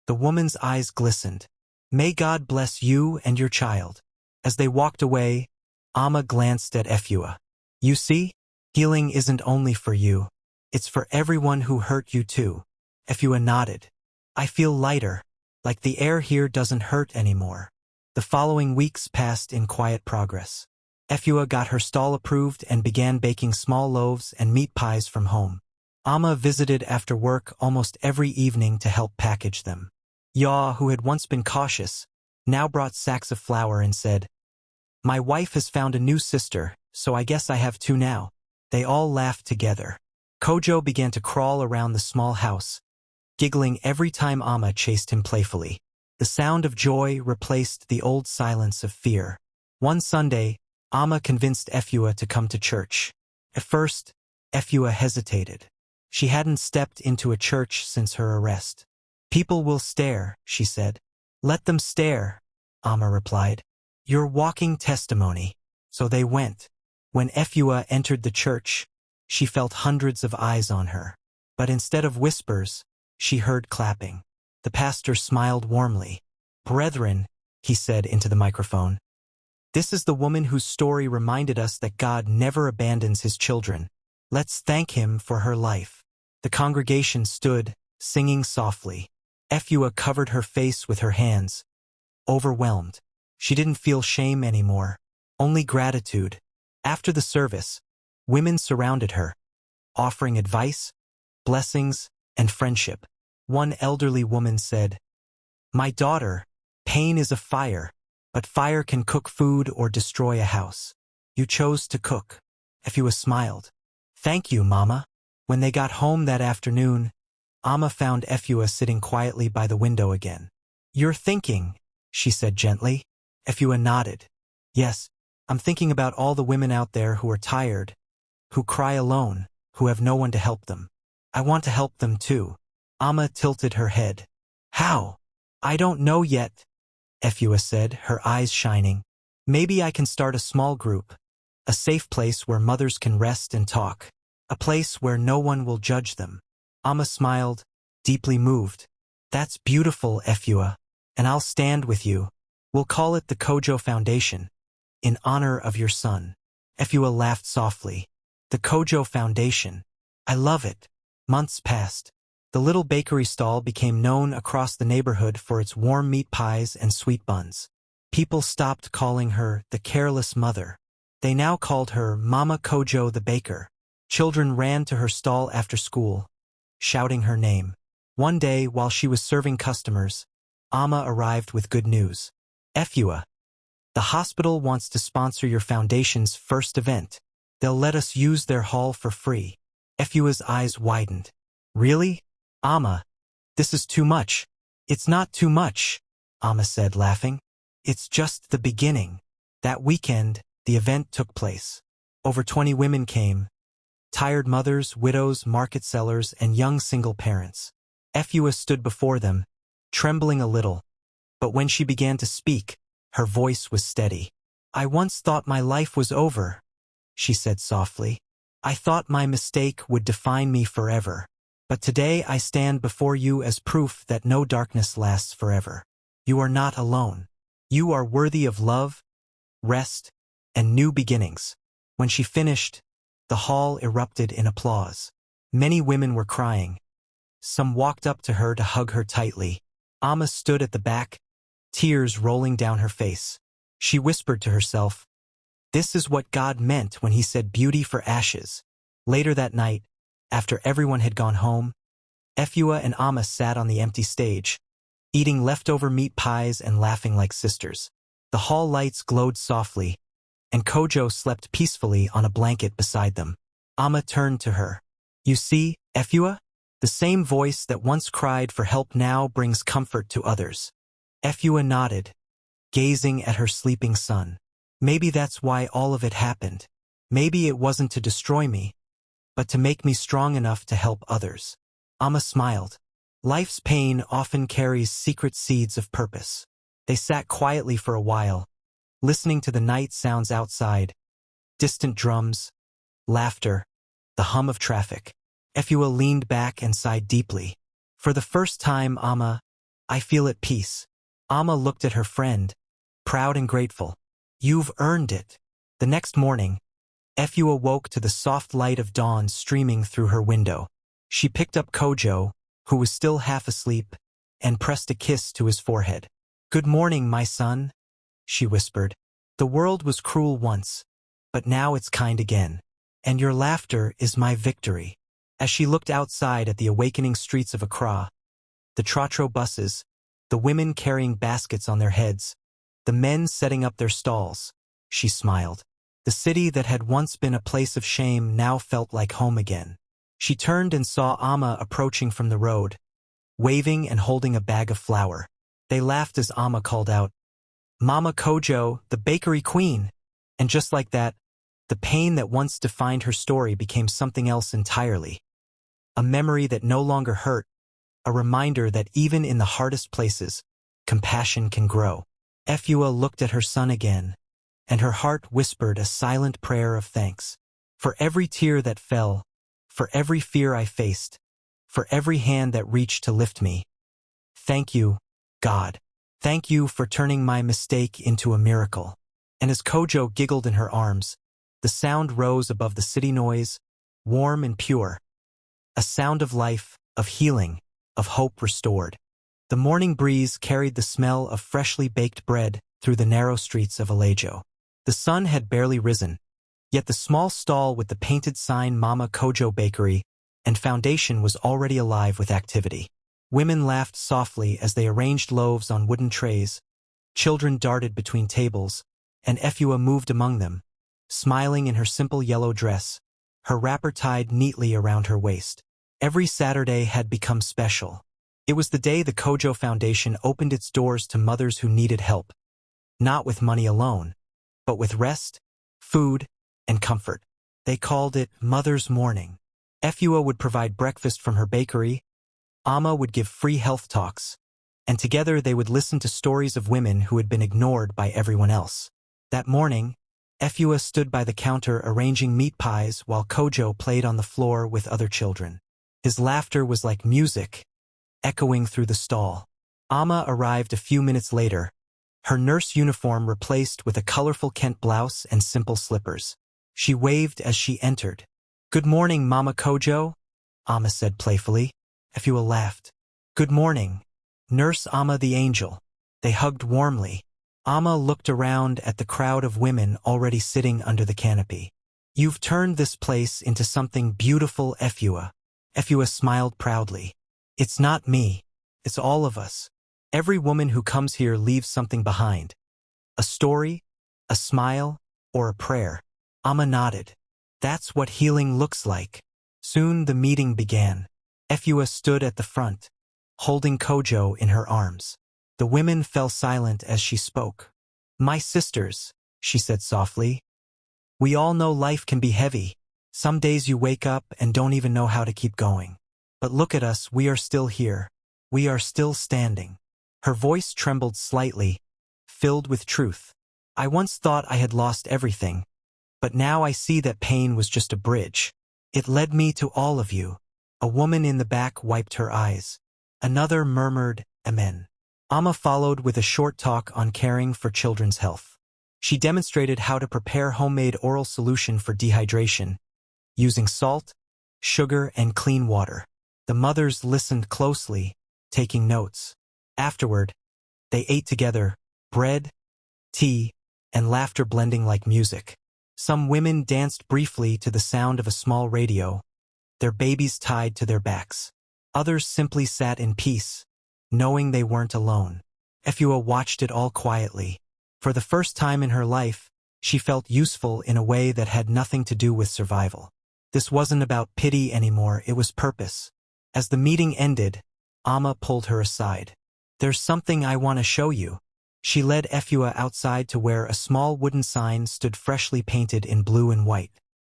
The woman's eyes glistened. May God bless you and your child. As they walked away, Amma glanced at Efua. You see, healing isn't only for you. It's for everyone who hurt you too. Efua nodded. I feel lighter, like the air here doesn't hurt anymore. The following weeks passed in quiet progress. Efua got her stall approved and began baking small loaves and meat pies from home. Amma visited after work almost every evening to help package them. Ya, who had once been cautious, now brought sacks of flour and said, My wife has found a new sister, so I guess I have two now. They all laughed together. Kojo began to crawl around the small house, giggling every time Amma chased him playfully. The sound of joy replaced the old silence of fear. One Sunday, Amma convinced Efua to come to church. At first, Efua hesitated. She hadn't stepped into a church since her arrest. People will stare, she said. Let them stare, Amma replied. You're walking testimony. So they went. When Efua entered the church, she felt hundreds of eyes on her. But instead of whispers, she heard clapping. The pastor smiled warmly. Brethren, he said into the microphone, this is the woman whose story reminded us that God never abandons his children. Let's thank him for her life. The congregation stood, singing softly. Efua covered her face with her hands, overwhelmed. She didn't feel shame anymore, only gratitude. After the service, women surrounded her, offering advice, blessings, and friendship. One elderly woman said, My daughter, pain is a fire, but fire can cook food or destroy a house. You chose to cook. Efua smiled. Thank you, Mama. When they got home that afternoon, Amma found Efua sitting quietly by the window again. You're thinking, she said gently. Efua nodded. Yes, I'm thinking about all the women out there who are tired, who cry alone, who have no one to help them. I want to help them too. Amma tilted her head. How? I don't know yet, Efua said, her eyes shining. Maybe I can start a small group, a safe place where mothers can rest and talk, a place where no one will judge them. Amma smiled, deeply moved. That's beautiful, Efua, and I'll stand with you. We'll call it the Kojo Foundation, in honor of your son. Efua laughed softly. The Kojo Foundation. I love it. Months passed. The little bakery stall became known across the neighborhood for its warm meat pies and sweet buns. People stopped calling her the careless mother. They now called her Mama Kojo the baker. Children ran to her stall after school, shouting her name. One day, while she was serving customers, Amma arrived with good news. Efua, the hospital wants to sponsor your foundation's first event. They'll let us use their hall for free. Efua's eyes widened. Really? Amma, this is too much. It's not too much, Amma said, laughing. It's just the beginning. That weekend, the event took place. Over 20 women came. Tired mothers, widows, market sellers, and young single parents. Efua stood before them, trembling a little. But when she began to speak, her voice was steady. I once thought my life was over, she said softly. I thought my mistake would define me forever. But today I stand before you as proof that no darkness lasts forever. You are not alone. You are worthy of love, rest, and new beginnings. When she finished, the hall erupted in applause. Many women were crying. Some walked up to her to hug her tightly. Amma stood at the back, tears rolling down her face. She whispered to herself, this is what God meant when he said beauty for ashes. Later that night, after everyone had gone home, Efua and Amma sat on the empty stage, eating leftover meat pies and laughing like sisters. The hall lights glowed softly, and Kojo slept peacefully on a blanket beside them. Amma turned to her. You see, Efua? The same voice that once cried for help now brings comfort to others. Efua nodded, gazing at her sleeping son. Maybe that's why all of it happened. Maybe it wasn't to destroy me, but to make me strong enough to help others. Amma smiled. Life's pain often carries secret seeds of purpose. They sat quietly for a while, listening to the night sounds outside, distant drums, laughter, the hum of traffic. Efua leaned back and sighed deeply. For the first time, Amma, I feel at peace. Amma looked at her friend, proud and grateful. You've earned it. The next morning, Efua woke to the soft light of dawn streaming through her window. She picked up Kojo, who was still half asleep, and pressed a kiss to his forehead. Good morning, my son, she whispered. The world was cruel once, but now it's kind again. And your laughter is my victory. As she looked outside at the awakening streets of Accra, the trotro buses, the women carrying baskets on their heads, the men setting up their stalls, she smiled. The city that had once been a place of shame now felt like home again. She turned and saw Amma approaching from the road, waving and holding a bag of flour. They laughed as Amma called out, Mama Kojo, the bakery queen. And just like that, the pain that once defined her story became something else entirely. A memory that no longer hurt, a reminder that even in the hardest places, compassion can grow. Efua looked at her son again, and her heart whispered a silent prayer of thanks. For every tear that fell, for every fear I faced, for every hand that reached to lift me. Thank you, God. Thank you for turning my mistake into a miracle. And as Kojo giggled in her arms, the sound rose above the city noise, warm and pure. A sound of life, of healing, of hope restored. The morning breeze carried the smell of freshly baked bread through the narrow streets of Alejo. The sun had barely risen, yet the small stall with the painted sign Mama Kojo Bakery and Foundation was already alive with activity. Women laughed softly as they arranged loaves on wooden trays. Children darted between tables, and Efua moved among them, smiling in her simple yellow dress, her wrapper tied neatly around her waist. Every Saturday had become special. It was the day the Kojo Foundation opened its doors to mothers who needed help, not with money alone, but with rest, food, and comfort. They called it Mother's Morning. Efua would provide breakfast from her bakery, Amma would give free health talks, and together they would listen to stories of women who had been ignored by everyone else. That morning, Efua stood by the counter arranging meat pies while Kojo played on the floor with other children. His laughter was like music, echoing through the stall. Amma arrived a few minutes later, her nurse uniform replaced with a colorful Kent blouse and simple slippers. She waved as she entered. "Good morning, Mama Kojo," Amma said playfully. Efua laughed. "Good morning, Nurse Amma the Angel." They hugged warmly. Amma looked around at the crowd of women already sitting under the canopy. "You've turned this place into something beautiful, Efua." Efua smiled proudly. "It's not me. It's all of us. Every woman who comes here leaves something behind. A story, a smile, or a prayer." Amma nodded. "That's what healing looks like." Soon the meeting began. Efua stood at the front, holding Kojo in her arms. The women fell silent as she spoke. "My sisters," she said softly, "we all know life can be heavy. Some days you wake up and don't even know how to keep going. But look at us, we are still here. We are still standing." Her voice trembled slightly, filled with truth. "I once thought I had lost everything, but now I see that pain was just a bridge. It led me to all of you." A woman in the back wiped her eyes. Another murmured, "Amen." Amma followed with a short talk on caring for children's health. She demonstrated how to prepare homemade oral solution for dehydration, using salt, sugar, and clean water. The mothers listened closely, taking notes. Afterward, they ate together, bread, tea, and laughter blending like music. Some women danced briefly to the sound of a small radio, their babies tied to their backs. Others simply sat in peace, knowing they weren't alone. Efua watched it all quietly. For the first time in her life, she felt useful in a way that had nothing to do with survival. This wasn't about pity anymore, it was purpose. As the meeting ended, Amma pulled her aside. "There's something I want to show you." She led Efua outside to where a small wooden sign stood freshly painted in blue and white.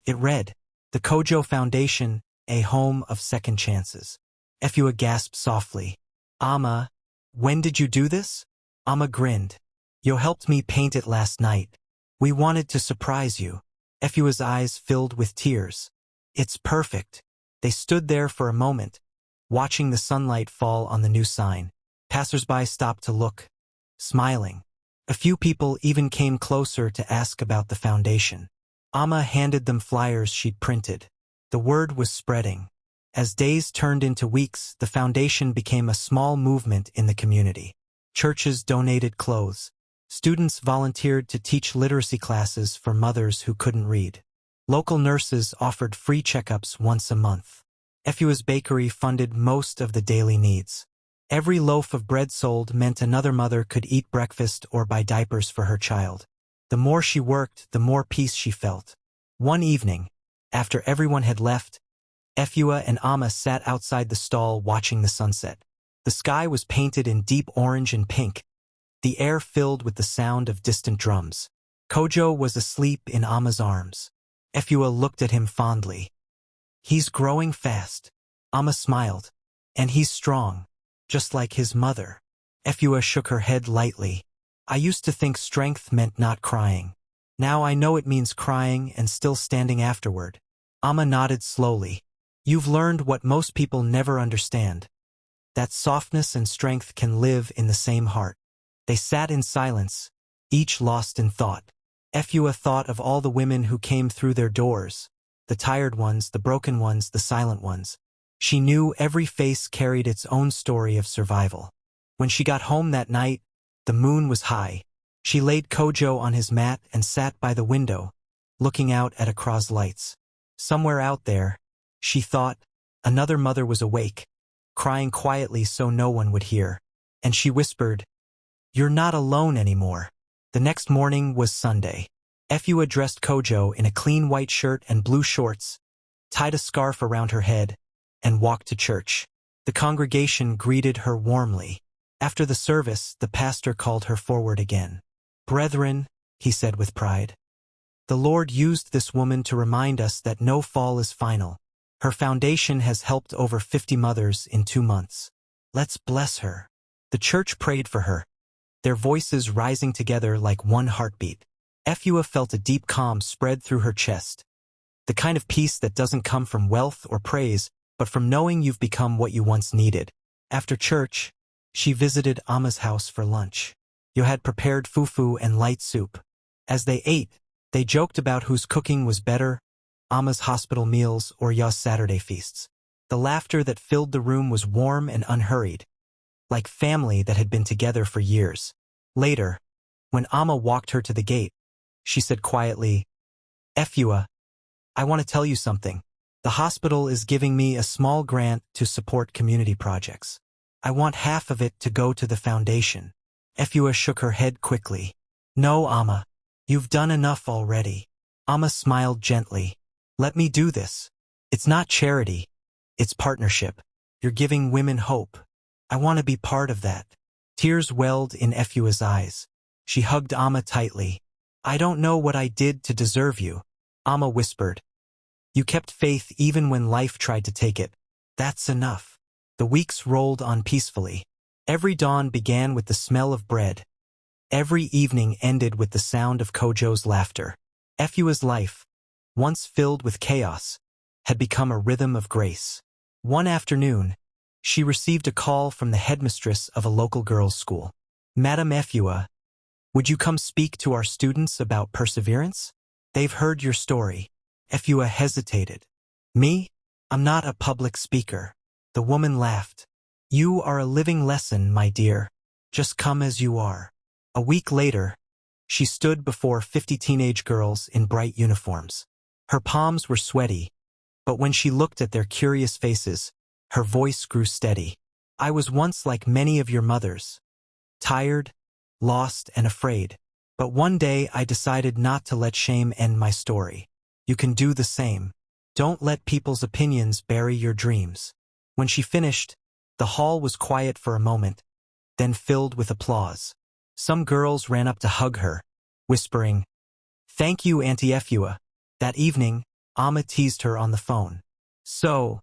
It read, "The Kojo Foundation, a home of second chances." Efua gasped softly. "Amma, when did you do this?" Amma grinned. "You helped me paint it last night. We wanted to surprise you." Efua's eyes filled with tears. "It's perfect." They stood there for a moment, watching the sunlight fall on the new sign. Passers-by stopped to look, smiling. A few people even came closer to ask about the foundation. Amma handed them flyers she'd printed. The word was spreading. As days turned into weeks, the foundation became a small movement in the community. Churches donated clothes. Students volunteered to teach literacy classes for mothers who couldn't read. Local nurses offered free checkups once a month. Efua's bakery funded most of the daily needs. Every loaf of bread sold meant another mother could eat breakfast or buy diapers for her child. The more she worked, the more peace she felt. One evening, after everyone had left, Efua and Amma sat outside the stall watching the sunset. The sky was painted in deep orange and pink, the air filled with the sound of distant drums. Kojo was asleep in Amma's arms. Efua looked at him fondly. "He's growing fast." Amma smiled. "And he's strong, just like his mother." Efua shook her head lightly. "I used to think strength meant not crying. Now I know it means crying and still standing afterward." Amma nodded slowly. "You've learned what most people never understand. That softness and strength can live in the same heart." They sat in silence, each lost in thought. Efua thought of all the women who came through their doors, the tired ones, the broken ones, the silent ones. She knew every face carried its own story of survival. When she got home that night, the moon was high. She laid Kojo on his mat and sat by the window, looking out at Accra's lights. Somewhere out there, she thought, another mother was awake, crying quietly so no one would hear. And she whispered, "You're not alone anymore." The next morning was Sunday. Efua dressed Kojo in a clean white shirt and blue shorts, tied a scarf around her head, and walked to church. The congregation greeted her warmly. After the service, the pastor called her forward again. "Brethren," he said with pride, "the Lord used this woman to remind us that no fall is final. Her foundation has helped over 50 mothers in 2 months. Let's bless her." The church prayed for her, their voices rising together like one heartbeat. Efua felt a deep calm spread through her chest, the kind of peace that doesn't come from wealth or praise, but from knowing you've become what you once needed. After church, she visited Ama's house for lunch. You had prepared fufu and light soup. As they ate, they joked about whose cooking was better, Ama's hospital meals or Ya's Saturday feasts. The laughter that filled the room was warm and unhurried, like family that had been together for years. Later, when Ama walked her to the gate, she said quietly, "Efua, I want to tell you something. The hospital is giving me a small grant to support community projects. I want half of it to go to the foundation." Efua shook her head quickly. "No, Ama. You've done enough already." Ama smiled gently. "Let me do this. It's not charity. It's partnership. You're giving women hope. I want to be part of that." Tears welled in Efua's eyes. She hugged Ama tightly. "I don't know what I did to deserve you," Ama whispered. "You kept faith even when life tried to take it. That's enough." The weeks rolled on peacefully. Every dawn began with the smell of bread. Every evening ended with the sound of Kojo's laughter. Efua's life, once filled with chaos, had become a rhythm of grace. One afternoon, she received a call from the headmistress of a local girls' school. "Madam Efua, would you come speak to our students about perseverance? They've heard your story." Efua hesitated. "Me? I'm not a public speaker." The woman laughed. "You are a living lesson, my dear. Just come as you are." A week later, she stood before 50 teenage girls in bright uniforms. Her palms were sweaty, but when she looked at their curious faces, her voice grew steady. "I was once like many of your mothers, tired, lost, and afraid. But one day I decided not to let shame end my story. You can do the same. Don't let people's opinions bury your dreams." When she finished, the hall was quiet for a moment, then filled with applause. Some girls ran up to hug her, whispering, "Thank you, Auntie Efua." That evening, Ama teased her on the phone. "So,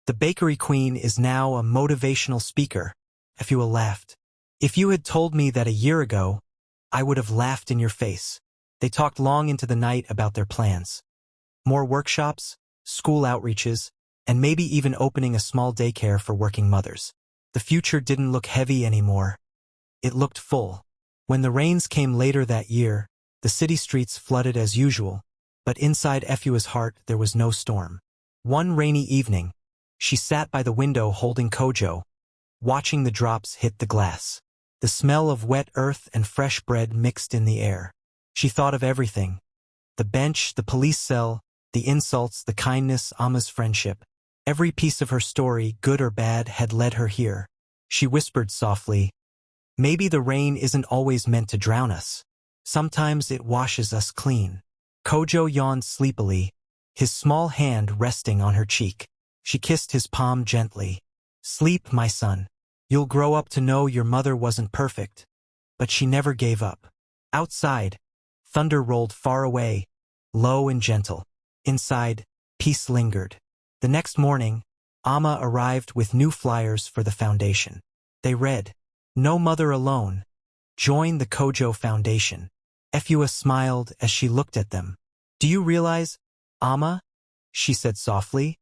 the bakery queen is now a motivational speaker." Efua laughed. "If you had told me that a year ago, I would have laughed in your face." They talked long into the night about their plans. More workshops, school outreaches, and maybe even opening a small daycare for working mothers. The future didn't look heavy anymore. It looked full. When the rains came later that year, the city streets flooded as usual, but inside Efua's heart there was no storm. One rainy evening, she sat by the window holding Kojo, watching the drops hit the glass. The smell of wet earth and fresh bread mixed in the air. She thought of everything. The bench, the police cell, the insults, the kindness, Ama's friendship. Every piece of her story, good or bad, had led her here. She whispered softly, "Maybe the rain isn't always meant to drown us. Sometimes it washes us clean." Kojo yawned sleepily, his small hand resting on her cheek. She kissed his palm gently. "Sleep, my son. You'll grow up to know your mother wasn't perfect, but she never gave up." Outside, thunder rolled far away, low and gentle. Inside, peace lingered. The next morning, Ama arrived with new flyers for the foundation. They read, "No mother alone. Join the Kojo Foundation." Efua smiled as she looked at them. "Do you realize, Ama," she said softly,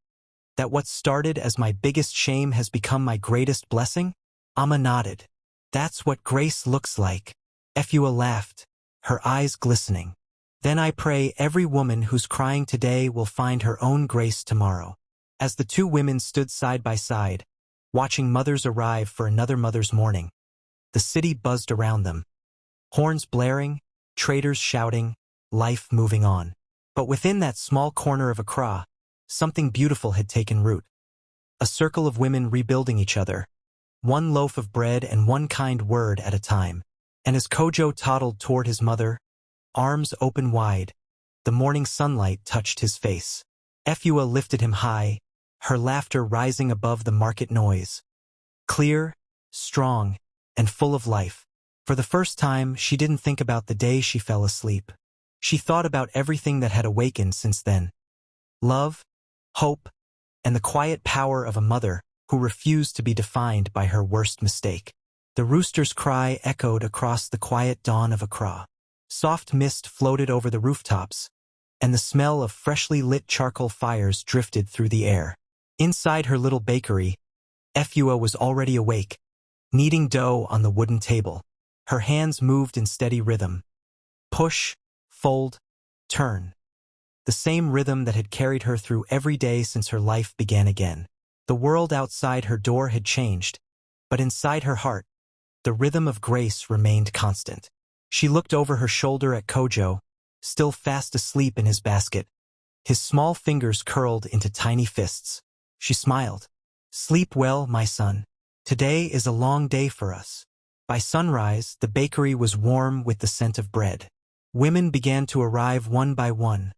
"that what started as my biggest shame has become my greatest blessing?" Ama nodded. "That's what grace looks like." Efua laughed, her eyes glistening. "Then I pray every woman who's crying today will find her own grace tomorrow." As the two women stood side by side, watching mothers arrive for another Mother's Morning, the city buzzed around them. Horns blaring, traders shouting, life moving on. But within that small corner of Accra, something beautiful had taken root. a circle of women rebuilding each other, one loaf of bread and one kind word at a time. And as Kojo toddled toward his mother, arms open wide, the morning sunlight touched his face. Efua lifted him high, her laughter rising above the market noise. Clear, strong, and full of life. For the first time, she didn't think about the day she fell asleep. She thought about everything that had awakened since then. Love, hope, and the quiet power of a mother who refused to be defined by her worst mistake. The rooster's cry echoed across the quiet dawn of Accra. Soft mist floated over the rooftops, and the smell of freshly lit charcoal fires drifted through the air. Inside her little bakery, Efua was already awake, kneading dough on the wooden table. Her hands moved in steady rhythm. Push, fold, turn. The same rhythm that had carried her through every day since her life began again. The world outside her door had changed, but inside her heart, the rhythm of grace remained constant. She looked over her shoulder at Kojo, still fast asleep in his basket. His small fingers curled into tiny fists. She smiled. "Sleep well, my son. Today is a long day for us." By sunrise, the bakery was warm with the scent of bread. Women began to arrive one by one,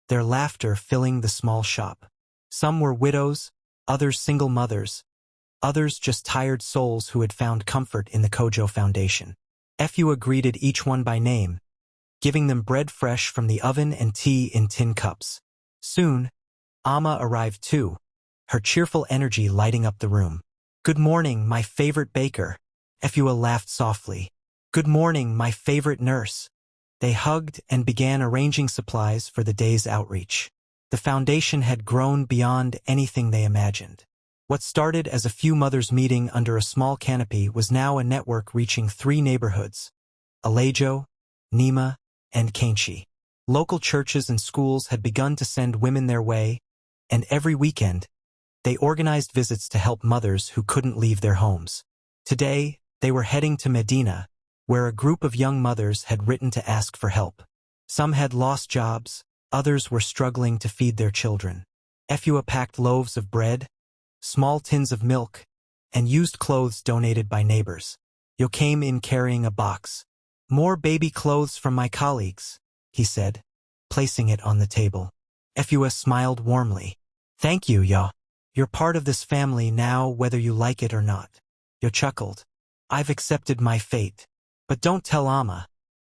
their laughter filling the small shop. Some were widows, others single mothers, others just tired souls who had found comfort in the Kojo Foundation. Efua greeted each one by name, giving them bread fresh from the oven and tea in tin cups. Soon, Amma arrived too, her cheerful energy lighting up the room. "Good morning, my favorite baker," Efua laughed softly. "Good morning, my favorite nurse." They hugged and began arranging supplies for the day's outreach. The foundation had grown beyond anything they imagined. What started as a few mothers meeting under a small canopy was now a network reaching 3 neighborhoods: Alejo, Nima, and Kainchi. Local churches and schools had begun to send women their way, and every weekend, they organized visits to help mothers who couldn't leave their homes. Today, they were heading to Medina, where a group of young mothers had written to ask for help. Some had lost jobs, others were struggling to feed their children. Efua packed loaves of bread, small tins of milk, and used clothes donated by neighbors. Yo came in carrying a box. "More baby clothes from my colleagues," he said, placing it on the table. Efua smiled warmly. "Thank you, Yo. You're part of this family now, whether you like it or not." Yo chuckled. "I've accepted my fate. But don't tell Amma.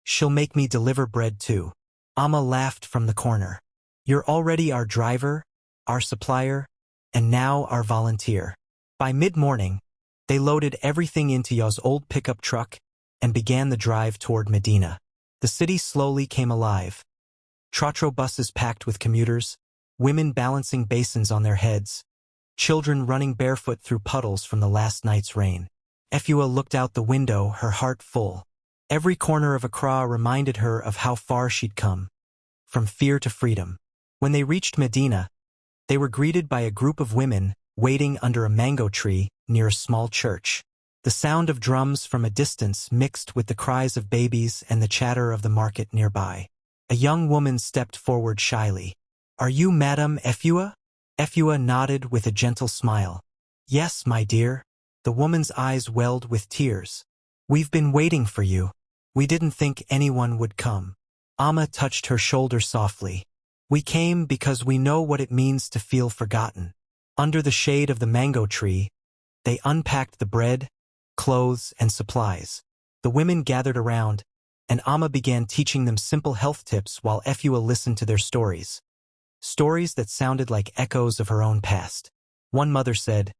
She'll make me deliver bread too." Amma laughed from the corner. "You're already our driver, our supplier, and now our volunteer." By mid-morning, they loaded everything into Yo's old pickup truck and began the drive toward Medina. The city slowly came alive. Trotro buses packed with commuters, women balancing basins on their heads, children running barefoot through puddles from the last night's rain. Efua looked out the window, her heart full. Every corner of Accra reminded her of how far she'd come, from fear to freedom. When they reached Medina, they were greeted by a group of women waiting under a mango tree near a small church. The sound of drums from a distance mixed with the cries of babies and the chatter of the market nearby. A young woman stepped forward shyly. "Are you Madame Efua?" Efua nodded with a gentle smile. "Yes, my dear." The woman's eyes welled with tears. "We've been waiting for you. We didn't think anyone would come." Amma touched her shoulder softly. "We came because we know what it means to feel forgotten." Under the shade of the mango tree, they unpacked the bread, clothes, and supplies. The women gathered around, and Amma began teaching them simple health tips while Efua listened to their stories. Stories that sounded like echoes of her own past. One mother said,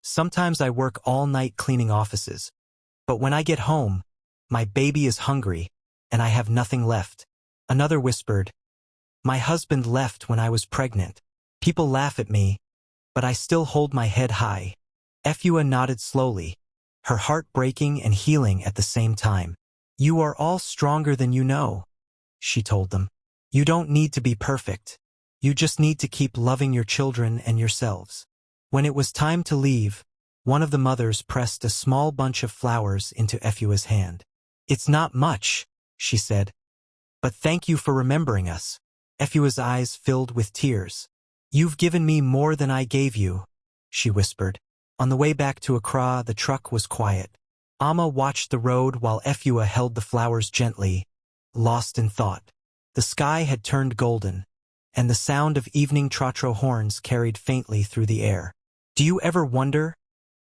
"Sometimes I work all night cleaning offices, but when I get home, my baby is hungry, and I have nothing left." Another whispered, "My husband left when I was pregnant. People laugh at me, but I still hold my head high." Efua nodded slowly, her heart breaking and healing at the same time. "You are all stronger than you know," she told them. "You don't need to be perfect. You just need to keep loving your children and yourselves." When it was time to leave, one of the mothers pressed a small bunch of flowers into Efua's hand. "It's not much," she said, "but thank you for remembering us." Efua's eyes filled with tears. "You've given me more than I gave you," she whispered. On the way back to Accra, the truck was quiet. Amma watched the road while Efua held the flowers gently, lost in thought. The sky had turned golden, and the sound of evening trotro horns carried faintly through the air. Do you ever wonder,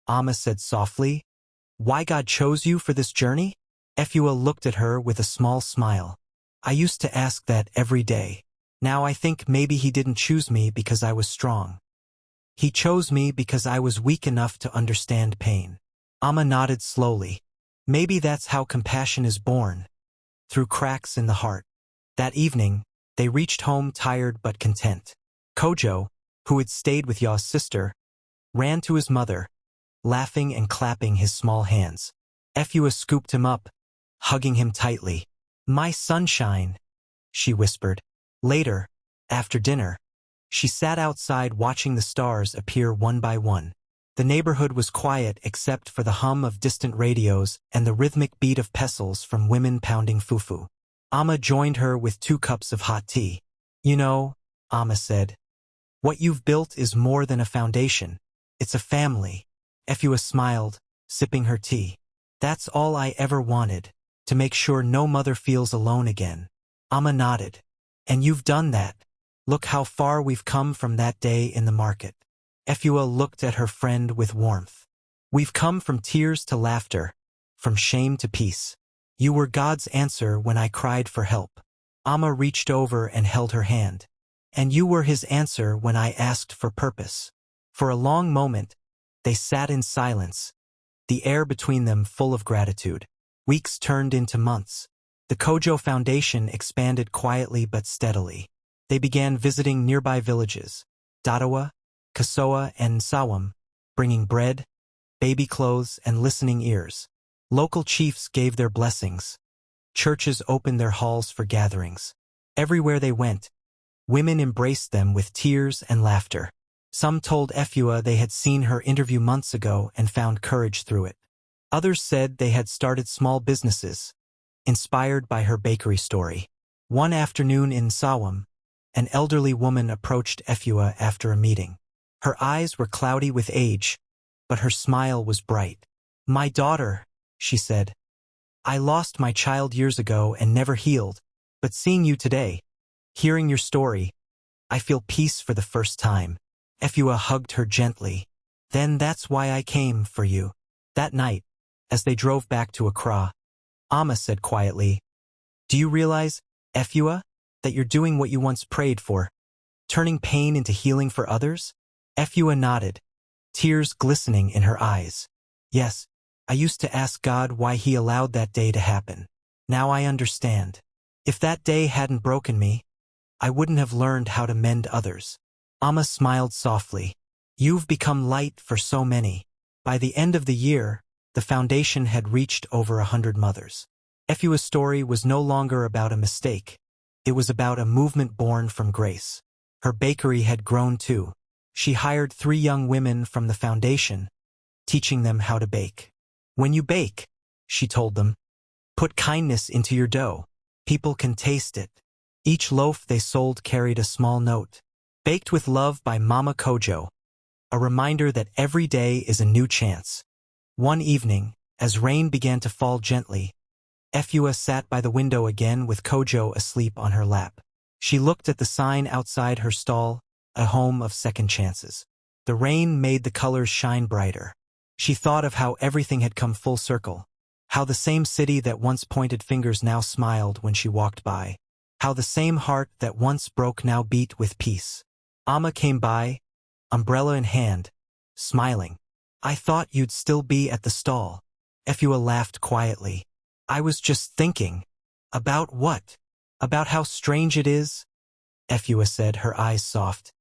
Amma said softly, why God chose you for this journey? Efua looked at her with a small smile. I used to ask that every day. Now I think maybe he didn't choose me because I was strong. He chose me because I was weak enough to understand pain. Amma nodded slowly. Maybe that's how compassion is born, through cracks in the heart. That evening, they reached home tired but content. Kojo, who had stayed with Ya's sister, ran to his mother, laughing and clapping his small hands. Efua scooped him up, hugging him tightly. My sunshine, she whispered. Later, after dinner, she sat outside watching the stars appear one by one. The neighborhood was quiet except for the hum of distant radios and the rhythmic beat of pestles from women pounding fufu. Amma joined her with 2 cups of hot tea. You know, Amma said, what you've built is more than a foundation. It's a family. Efua smiled, sipping her tea. That's all I ever wanted, to make sure no mother feels alone again. Amma nodded. And you've done that. Look how far we've come from that day in the market. Efua looked at her friend with warmth. We've come from tears to laughter, from shame to peace. You were God's answer when I cried for help. Amma reached over and held her hand. And you were his answer when I asked for purpose. For a long moment, they sat in silence, the air between them full of gratitude. Weeks turned into months. The Kojo Foundation expanded quietly but steadily. They began visiting nearby villages, Dadawa, Kasoa, and Nsawam, bringing bread, baby clothes, and listening ears. Local chiefs gave their blessings. Churches opened their halls for gatherings. Everywhere they went, women embraced them with tears and laughter. Some told Efua they had seen her interview months ago and found courage through it. Others said they had started small businesses, inspired by her bakery story. One afternoon in Nsawam, an elderly woman approached Efua after a meeting. Her eyes were cloudy with age, but her smile was bright. My daughter, she said. I lost my child years ago and never healed, but seeing you today, hearing your story, I feel peace for the first time. Efua hugged her gently. Then that's why I came for you. That night, as they drove back to Accra, Amma said quietly, do you realize, Efua, that you're doing what you once prayed for, turning pain into healing for others? Efua nodded, tears glistening in her eyes. Yes, I used to ask God why he allowed that day to happen. Now I understand. If that day hadn't broken me, I wouldn't have learned how to mend others. Amma smiled softly. You've become light for so many. By the end of the year, the foundation had reached over 100 mothers. Efua's story was no longer about a mistake. It was about a movement born from grace. Her bakery had grown too. She hired 3 young women from the foundation, teaching them how to bake. When you bake, she told them, put kindness into your dough. People can taste it. Each loaf they sold carried a small note. Baked with love by Mama Kojo. A reminder that every day is a new chance. One evening, as rain began to fall gently, Efua sat by the window again with Kojo asleep on her lap. She looked at the sign outside her stall, a home of second chances. The rain made the colors shine brighter. She thought of how everything had come full circle, how the same city that once pointed fingers now smiled when she walked by, how the same heart that once broke now beat with peace. Amma came by, umbrella in hand, smiling. I thought you'd still be at the stall. Efua laughed quietly. I was just thinking. About what? About how strange it is? Efua said, her eyes soft.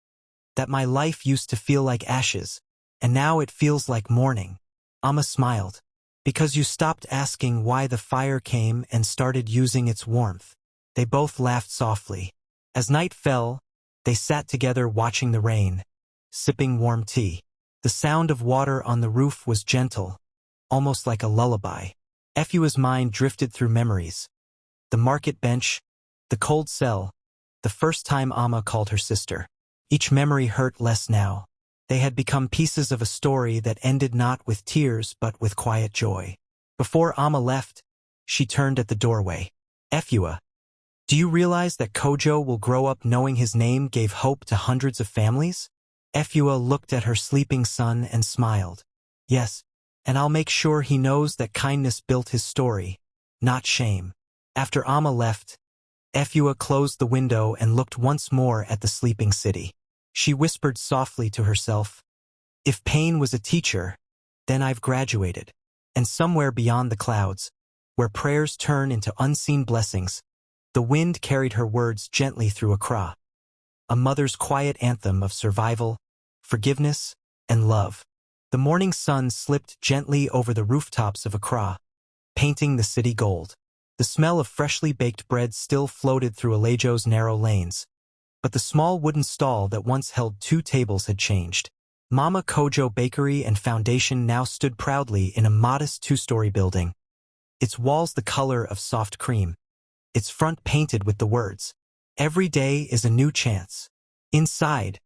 That my life used to feel like ashes, and now it feels like morning. Amma smiled. Because you stopped asking why the fire came and started using its warmth. They both laughed softly. As night fell, they sat together watching the rain, sipping warm tea. The sound of water on the roof was gentle, almost like a lullaby. Efua's mind drifted through memories. The market bench, the cold cell, the first time Amma called her sister. Each memory hurt less now. They had become pieces of a story that ended not with tears but with quiet joy. Before Amma left, she turned at the doorway. Efua, do you realize that Kojo will grow up knowing his name gave hope to hundreds of families? Efua looked at her sleeping son and smiled. Yes, and I'll make sure he knows that kindness built his story, not shame. After Amma left, Efua closed the window and looked once more at the sleeping city. She whispered softly to herself, if pain was a teacher, then I've graduated. And somewhere beyond the clouds, where prayers turn into unseen blessings, the wind carried her words gently through Accra. A mother's quiet anthem of survival, forgiveness, and love. The morning sun slipped gently over the rooftops of Accra, painting the city gold. The smell of freshly baked bread still floated through Alejo's narrow lanes, but the small wooden stall that once held 2 tables had changed. Mama Kojo Bakery and Foundation now stood proudly in a modest 2-story building, its walls the color of soft cream, its front painted with the words, "Every day is a new chance." Inside,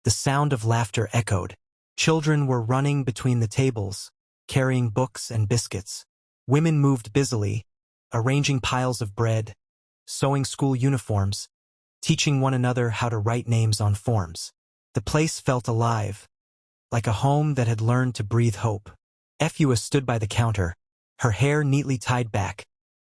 the sound of laughter echoed. Children were running between the tables, carrying books and biscuits. Women moved busily, arranging piles of bread, sewing school uniforms, teaching one another how to write names on forms. The place felt alive, like a home that had learned to breathe hope. Efua stood by the counter, her hair neatly tied back,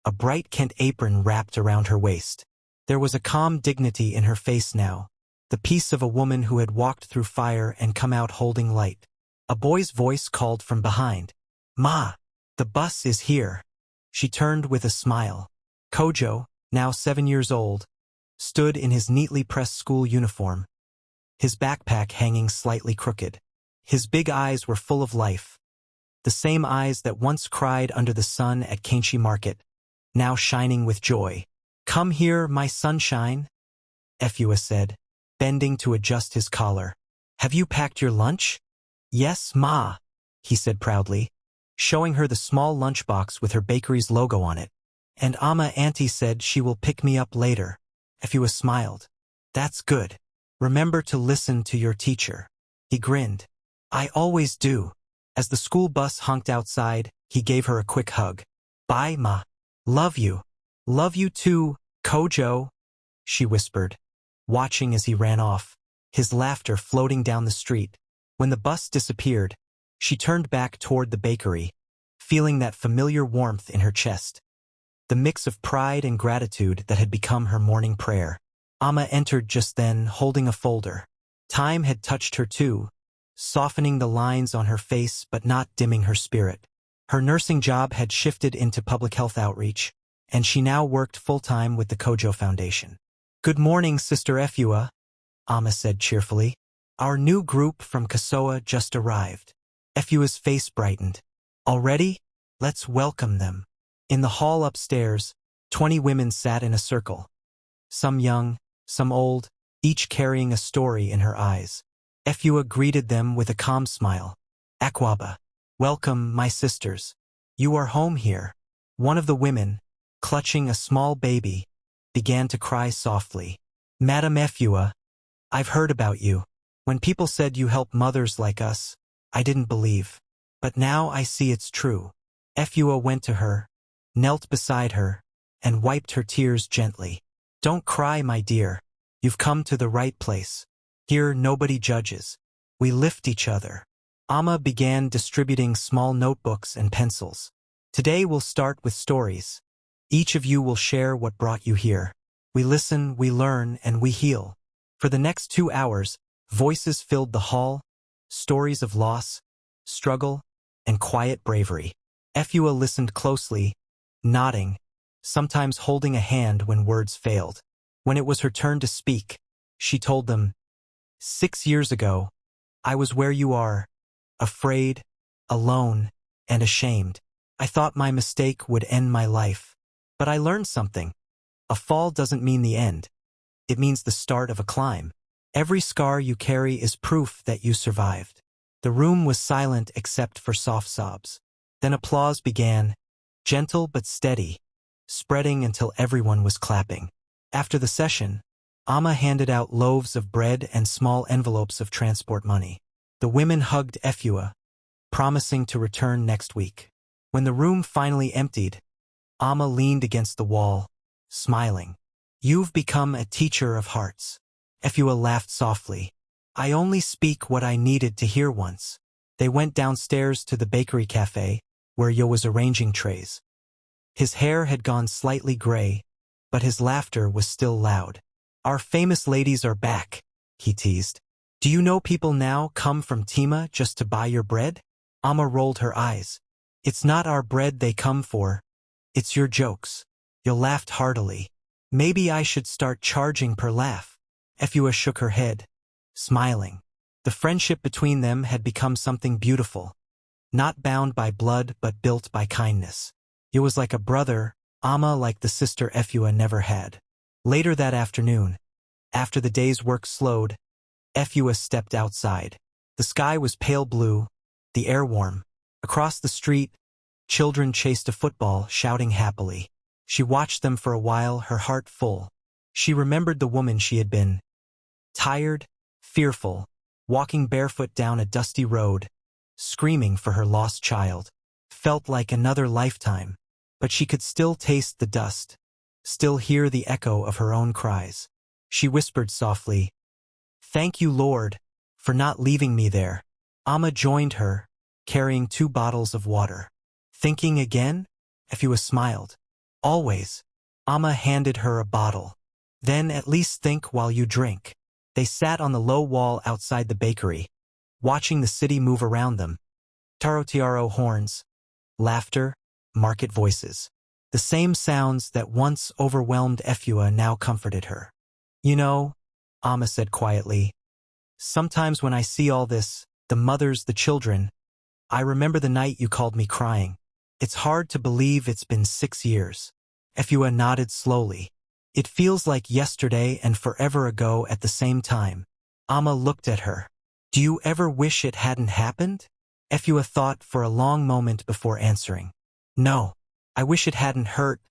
a bright Kent apron wrapped around her waist. There was a calm dignity in her face now, the peace of a woman who had walked through fire and come out holding light. A boy's voice called from behind, "Ma, the bus is here." She turned with a smile. Kojo, now 7 years old, stood in his neatly pressed school uniform, his backpack hanging slightly crooked. His big eyes were full of life, the same eyes that once cried under the sun at Kainchi Market, now shining with joy. "Come here, my sunshine," Efua said, bending to adjust his collar. "Have you packed your lunch?" "Yes, Ma," he said proudly, showing her the small lunchbox with her bakery's logo on it. "And Amma Auntie said she will pick me up later." Efua smiled. "That's good. Remember to listen to your teacher." He grinned. "I always do." As the school bus honked outside, he gave her a quick hug. "Bye, Ma. Love you." "Love you too, Kojo," she whispered, watching as he ran off, his laughter floating down the street. When the bus disappeared, she turned back toward the bakery, feeling that familiar warmth in her chest, the mix of pride and gratitude that had become her morning prayer. Amma entered just then, holding a folder. Time had touched her too, softening the lines on her face but not dimming her spirit. Her nursing job had shifted into public health outreach, and she now worked full-time with the Kojo Foundation. "Good morning, Sister Efua," Amma said cheerfully. "Our new group from Kasoa just arrived." Efua's face brightened. "Already? Let's welcome them." In the hall upstairs, 20 women sat in a circle. Some young, some old, each carrying a story in her eyes. Efua greeted them with a calm smile. "Akwaba. Welcome, my sisters. You are home here." One of the women, clutching a small baby, began to cry softly. "Madam Efua, I've heard about you. When people said you help mothers like us, I didn't believe. But now I see it's true." Efua went to her, knelt beside her, and wiped her tears gently. "Don't cry, my dear. You've come to the right place. Here nobody judges. We lift each other." Amma began distributing small notebooks and pencils. "Today we'll start with stories. Each of you will share what brought you here. We listen, we learn, and we heal." For the next 2 hours, voices filled the hall, stories of loss, struggle, and quiet bravery. Efua listened closely, nodding, sometimes holding a hand when words failed. When it was her turn to speak, she told them, "6 years ago, I was where you are, afraid, alone, and ashamed. I thought my mistake would end my life. But I learned something. A fall doesn't mean the end. It means the start of a climb. Every scar you carry is proof that you survived." The room was silent except for soft sobs. Then applause began, gentle but steady, spreading until everyone was clapping. After the session, Amma handed out loaves of bread and small envelopes of transport money. The women hugged Efua, promising to return next week. When the room finally emptied, Amma leaned against the wall, smiling. "You've become a teacher of hearts." Efua laughed softly. "I only speak what I needed to hear once." They went downstairs to the bakery cafe, where Yo was arranging trays. His hair had gone slightly gray, but his laughter was still loud. "Our famous ladies are back," he teased. "Do you know people now come from Tima just to buy your bread?" Amma rolled her eyes. "It's not our bread they come for. It's your jokes." Yo laughed heartily. "Maybe I should start charging per laugh." Efua shook her head, smiling. The friendship between them had become something beautiful, not bound by blood but built by kindness. It was like a brother, Amma like the sister Efua never had. Later that afternoon, after the day's work slowed, Efua stepped outside. The sky was pale blue, the air warm. Across the street, children chased a football, shouting happily. She watched them for a while, her heart full. She remembered the woman she had been. Tired, fearful, walking barefoot down a dusty road, screaming for her lost child. Felt like another lifetime, but she could still taste the dust, still hear the echo of her own cries. She whispered softly, "Thank you, Lord, for not leaving me there." Amma joined her, carrying 2 bottles of water. "Thinking again?" Efua smiled. "Always." Amma handed her a bottle. "Then at least think while you drink." They sat on the low wall outside the bakery, watching the city move around them. Tarotiaro horns, laughter, market voices. The same sounds that once overwhelmed Efua now comforted her. "You know," Amma said quietly, "sometimes when I see all this, the mothers, the children, I remember the night you called me crying. It's hard to believe it's been 6 years." Efua nodded slowly. "It feels like yesterday and forever ago at the same time." Amma looked at her. "Do you ever wish it hadn't happened?" Efua thought for a long moment before answering. "No. I wish it hadn't hurt,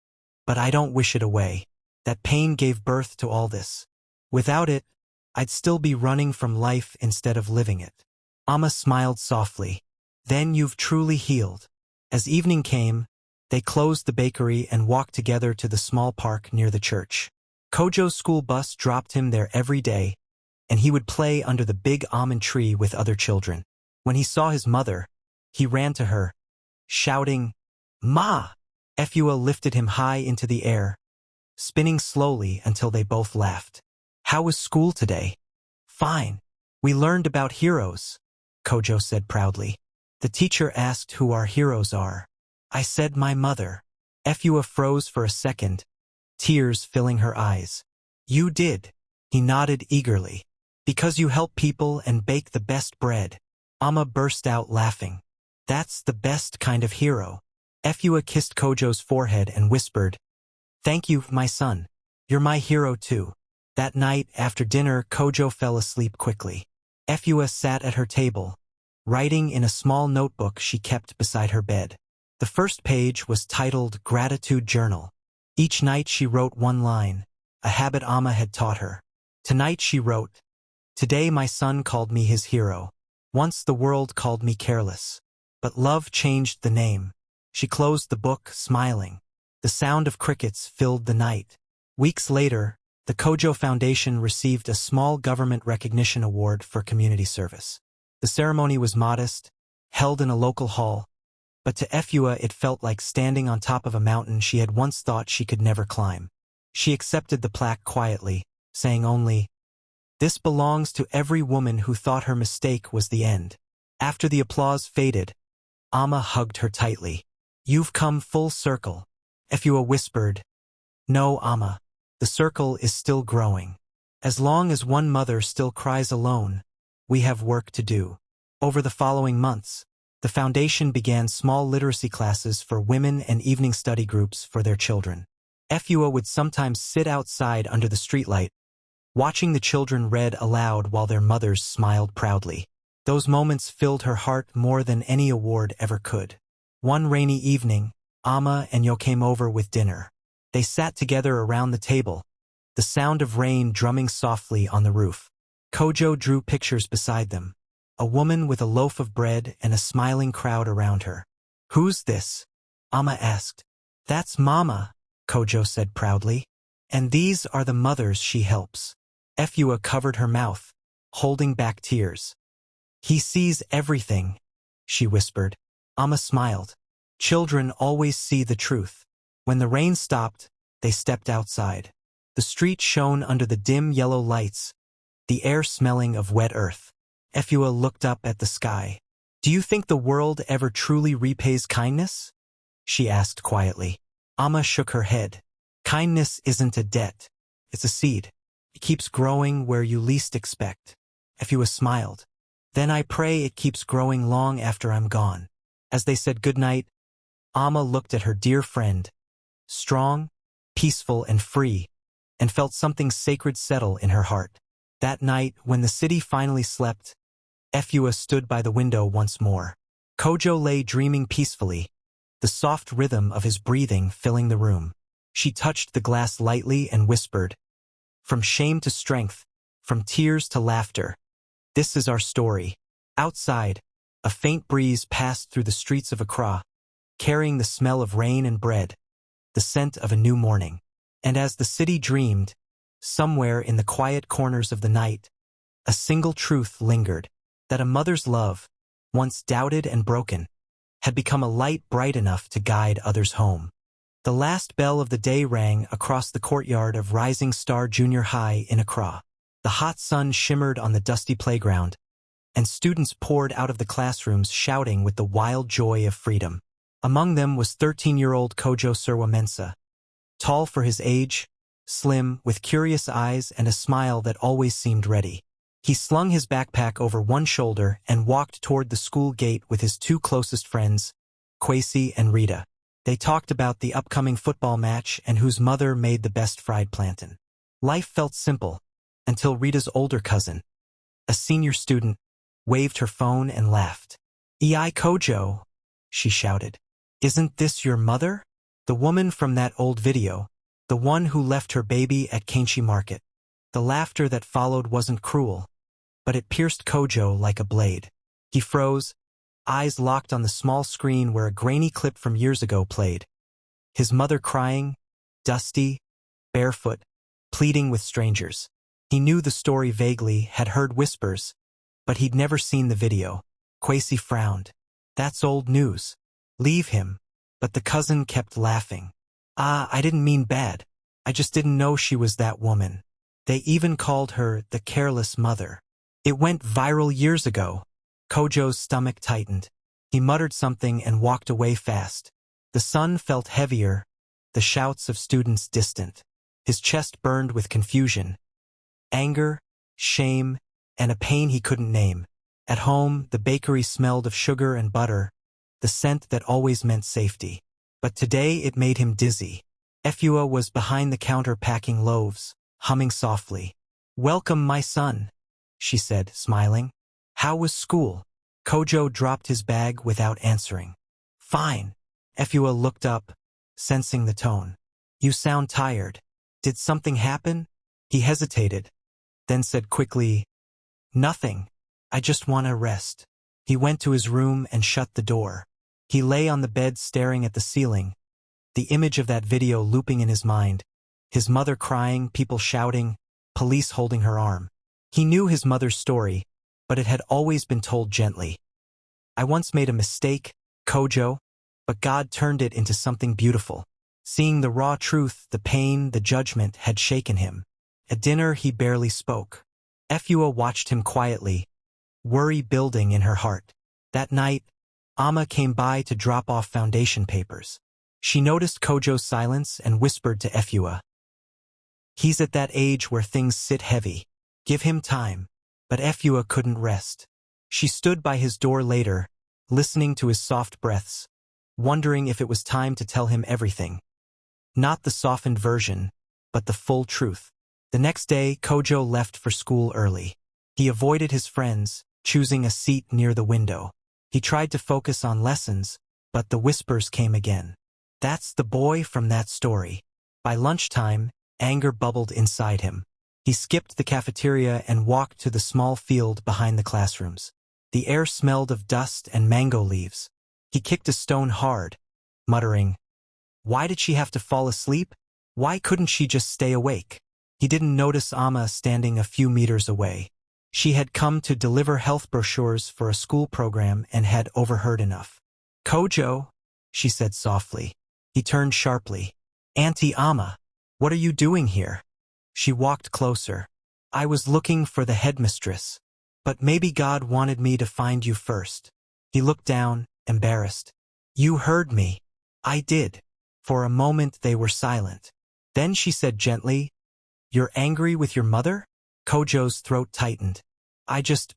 but I don't wish it away. That pain gave birth to all this. Without it, I'd still be running from life instead of living it." Amma smiled softly. "Then you've truly healed." As evening came, they closed the bakery and walked together to the small park near the church. Kojo's school bus dropped him there every day, and he would play under the big almond tree with other children. When he saw his mother, he ran to her, shouting, "Ma!" Efua lifted him high into the air, spinning slowly until they both laughed. "How was school today?" "Fine. We learned about heroes," Kojo said proudly. "The teacher asked who our heroes are. I said my mother." Efua froze for a second, tears filling her eyes. "You did." He nodded eagerly. "Because you help people and bake the best bread." Amma burst out laughing. "That's the best kind of hero." Efua kissed Kojo's forehead and whispered, "Thank you, my son. You're my hero too." That night, after dinner, Kojo fell asleep quickly. Efua sat at her table, writing in a small notebook she kept beside her bed. The first page was titled Gratitude Journal. Each night she wrote one line, a habit Amma had taught her. Tonight she wrote, "Today my son called me his hero. Once the world called me careless. But love changed the name." She closed the book, smiling. The sound of crickets filled the night. Weeks later, the Kojo Foundation received a small government recognition award for community service. The ceremony was modest, held in a local hall, but to Efua it felt like standing on top of a mountain she had once thought she could never climb. She accepted the plaque quietly, saying only, "This belongs to every woman who thought her mistake was the end." After the applause faded, Amma hugged her tightly. "You've come full circle." Efua whispered, "No, Amma. The circle is still growing. As long as one mother still cries alone, we have work to do." Over the following months, the foundation began small literacy classes for women and evening study groups for their children. Efua would sometimes sit outside under the streetlight, watching the children read aloud while their mothers smiled proudly. Those moments filled her heart more than any award ever could. One rainy evening, Amma and Yo came over with dinner. They sat together around the table, the sound of rain drumming softly on the roof. Kojo drew pictures beside them, a woman with a loaf of bread and a smiling crowd around her. "Who's this?" Amma asked. "That's Mama," Kojo said proudly. "And these are the mothers she helps." Efua covered her mouth, holding back tears. "He sees everything," she whispered. Amma smiled. Children always see the truth. When the rain stopped, they stepped outside. The street shone under the dim yellow lights, the air smelling of wet earth. Efua looked up at the sky. "Do you think the world ever truly repays kindness?" she asked quietly. Amma shook her head. "Kindness isn't a debt. It's a seed. It keeps growing where you least expect." Efua smiled. "Then I pray it keeps growing long after I'm gone." As they said goodnight, Amma looked at her dear friend, strong, peaceful, and free, and felt something sacred settle in her heart. That night, when the city finally slept, Efua stood by the window once more. Kojo lay dreaming peacefully, the soft rhythm of his breathing filling the room. She touched the glass lightly and whispered, "From shame to strength, from tears to laughter, this is our story." Outside, a faint breeze passed through the streets of Accra, carrying the smell of rain and bread, the scent of a new morning. And as the city dreamed, somewhere in the quiet corners of the night, a single truth lingered, that a mother's love, once doubted and broken, had become a light bright enough to guide others home. The last bell of the day rang across the courtyard of Rising Star Junior High in Accra. The hot sun shimmered on the dusty playground, and students poured out of the classrooms shouting with the wild joy of freedom. Among them was 13-year-old Kojo Serwa-Mensah, tall for his age, slim, with curious eyes and a smile that always seemed ready. He slung his backpack over one shoulder and walked toward the school gate with his two closest friends, Kwesi and Rita. They talked about the upcoming football match and whose mother made the best fried plantain. Life felt simple, until Rita's older cousin, a senior student, waved her phone and laughed. "Ei Kojo," she shouted. "Isn't this your mother? The woman from that old video, the one who left her baby at Kainchi Market." The laughter that followed wasn't cruel, but it pierced Kojo like a blade. He froze, eyes locked on the small screen where a grainy clip from years ago played. His mother crying, dusty, barefoot, pleading with strangers. He knew the story vaguely, had heard whispers, but he'd never seen the video. Kwesi frowned. "That's old news. Leave him." But the cousin kept laughing. I didn't mean bad. I just didn't know she was that woman." They even called her the Careless mother. "It went viral years ago." Kojo's stomach tightened. He muttered something and walked away fast. The sun felt heavier, the shouts of students distant. His chest burned with confusion, anger, shame, and a pain he couldn't name. At home, the bakery smelled of sugar and butter, the scent that always meant safety. But today it made him dizzy. Efua was behind the counter packing loaves, humming softly. "Welcome, my son," she said, smiling. "How was school?" Kojo dropped his bag without answering. "Fine." Efua looked up, sensing the tone. "You sound tired. Did something happen?" He hesitated, then said quickly, "Nothing. I just want to rest." He went to his room and shut the door. He lay on the bed staring at the ceiling, the image of that video looping in his mind. His mother crying, people shouting, police holding her arm. He knew his mother's story, but it had always been told gently. "I once made a mistake, Kojo, but God turned it into something beautiful." Seeing the raw truth, the pain, the judgment had shaken him. At dinner, he barely spoke. Efua watched him quietly, worry building in her heart. That night, Amma came by to drop off foundation papers. She noticed Kojo's silence and whispered to Efua, "He's at that age where things sit heavy. Give him time." But Efua couldn't rest. She stood by his door later, listening to his soft breaths, wondering if it was time to tell him everything. Not the softened version, but the full truth. The next day, Kojo left for school early. He avoided his friends, choosing a seat near the window. He tried to focus on lessons, but the whispers came again. "That's the boy from that story." By lunchtime, anger bubbled inside him. He skipped the cafeteria and walked to the small field behind the classrooms. The air smelled of dust and mango leaves. He kicked a stone hard, muttering, "Why did she have to fall asleep? Why couldn't she just stay awake?" He didn't notice Amma standing a few meters away. She had come to deliver health brochures for a school program and had overheard enough. "Kojo," she said softly. He turned sharply. "Auntie Amma, what are you doing here?" She walked closer. "I was looking for the headmistress. But maybe God wanted me to find you first." He looked down, embarrassed. "You heard me." "I did." For a moment they were silent. Then she said gently, "You're angry with your mother?" Kojo's throat tightened.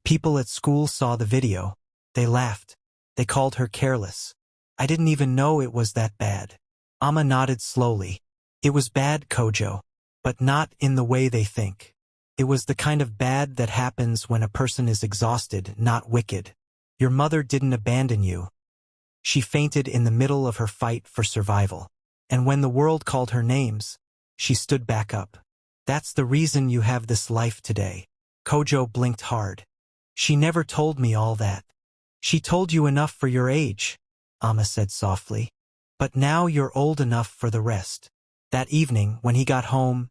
People at school saw the video. They laughed. They called her careless. I didn't even know it was that bad." Amma nodded slowly. "It was bad, Kojo. But not in the way they think. It was the kind of bad that happens when a person is exhausted, not wicked. Your mother didn't abandon you. She fainted in the middle of her fight for survival. And when the world called her names, she stood back up. That's the reason you have this life today." Kojo blinked hard. "She never told me all that." "She told you enough for your age," Amma said softly. "But now you're old enough for the rest." That evening, when he got home,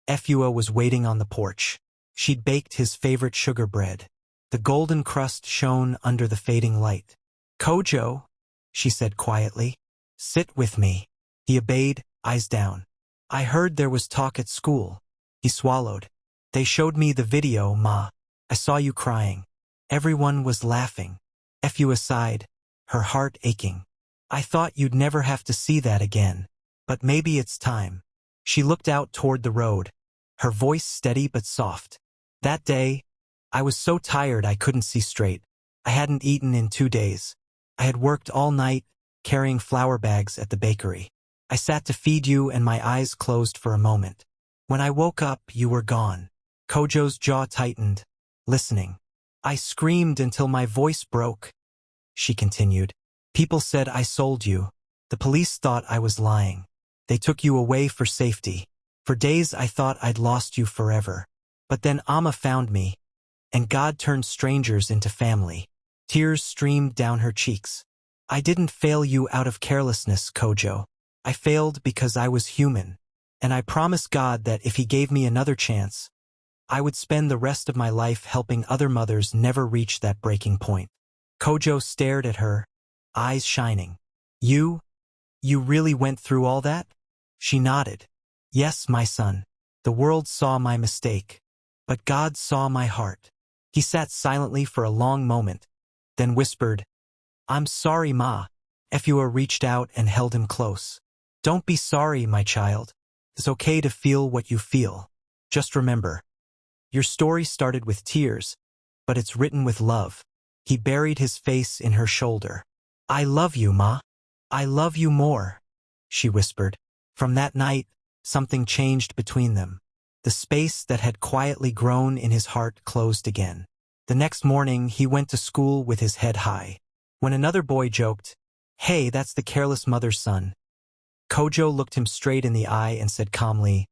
Efua was waiting on the porch. She'd baked his favorite sugar bread. The golden crust shone under the fading light. "Kojo," she said quietly, "sit with me." He obeyed, eyes down. "I heard there was talk at school." He swallowed. "They showed me the video, Ma. I saw you crying. Everyone was laughing." Efua sighed, her heart aching. "I thought you'd never have to see that again. But maybe it's time." She looked out toward the road, her voice steady but soft. "That day, I was so tired I couldn't see straight. I hadn't eaten in 2 days. I had worked all night, carrying flour bags at the bakery. I sat to feed you and my eyes closed for a moment. When I woke up, you were gone." Kojo's jaw tightened, listening. "I screamed until my voice broke," she continued. "People said I sold you. The police thought I was lying. They took you away for safety. For days I thought I'd lost you forever. But then Amma found me, and God turned strangers into family." Tears streamed down her cheeks. "I didn't fail you out of carelessness, Kojo. I failed because I was human. And I promised God that if he gave me another chance, I would spend the rest of my life helping other mothers never reach that breaking point." Kojo stared at her, eyes shining. You really went through all that?" She nodded. "Yes, my son. The world saw my mistake. But God saw my heart." He sat silently for a long moment, then whispered, "I'm sorry, Ma." Efua reached out and held him close. "Don't be sorry, my child. It's okay to feel what you feel. Just remember, your story started with tears, but it's written with love." He buried his face in her shoulder. "I love you, Ma. I love you more," she whispered. From that night, something changed between them. The space that had quietly grown in his heart closed again. The next morning, he went to school with his head high. When another boy joked, "Hey, that's the careless mother's son," Kojo looked him straight in the eye and said calmly,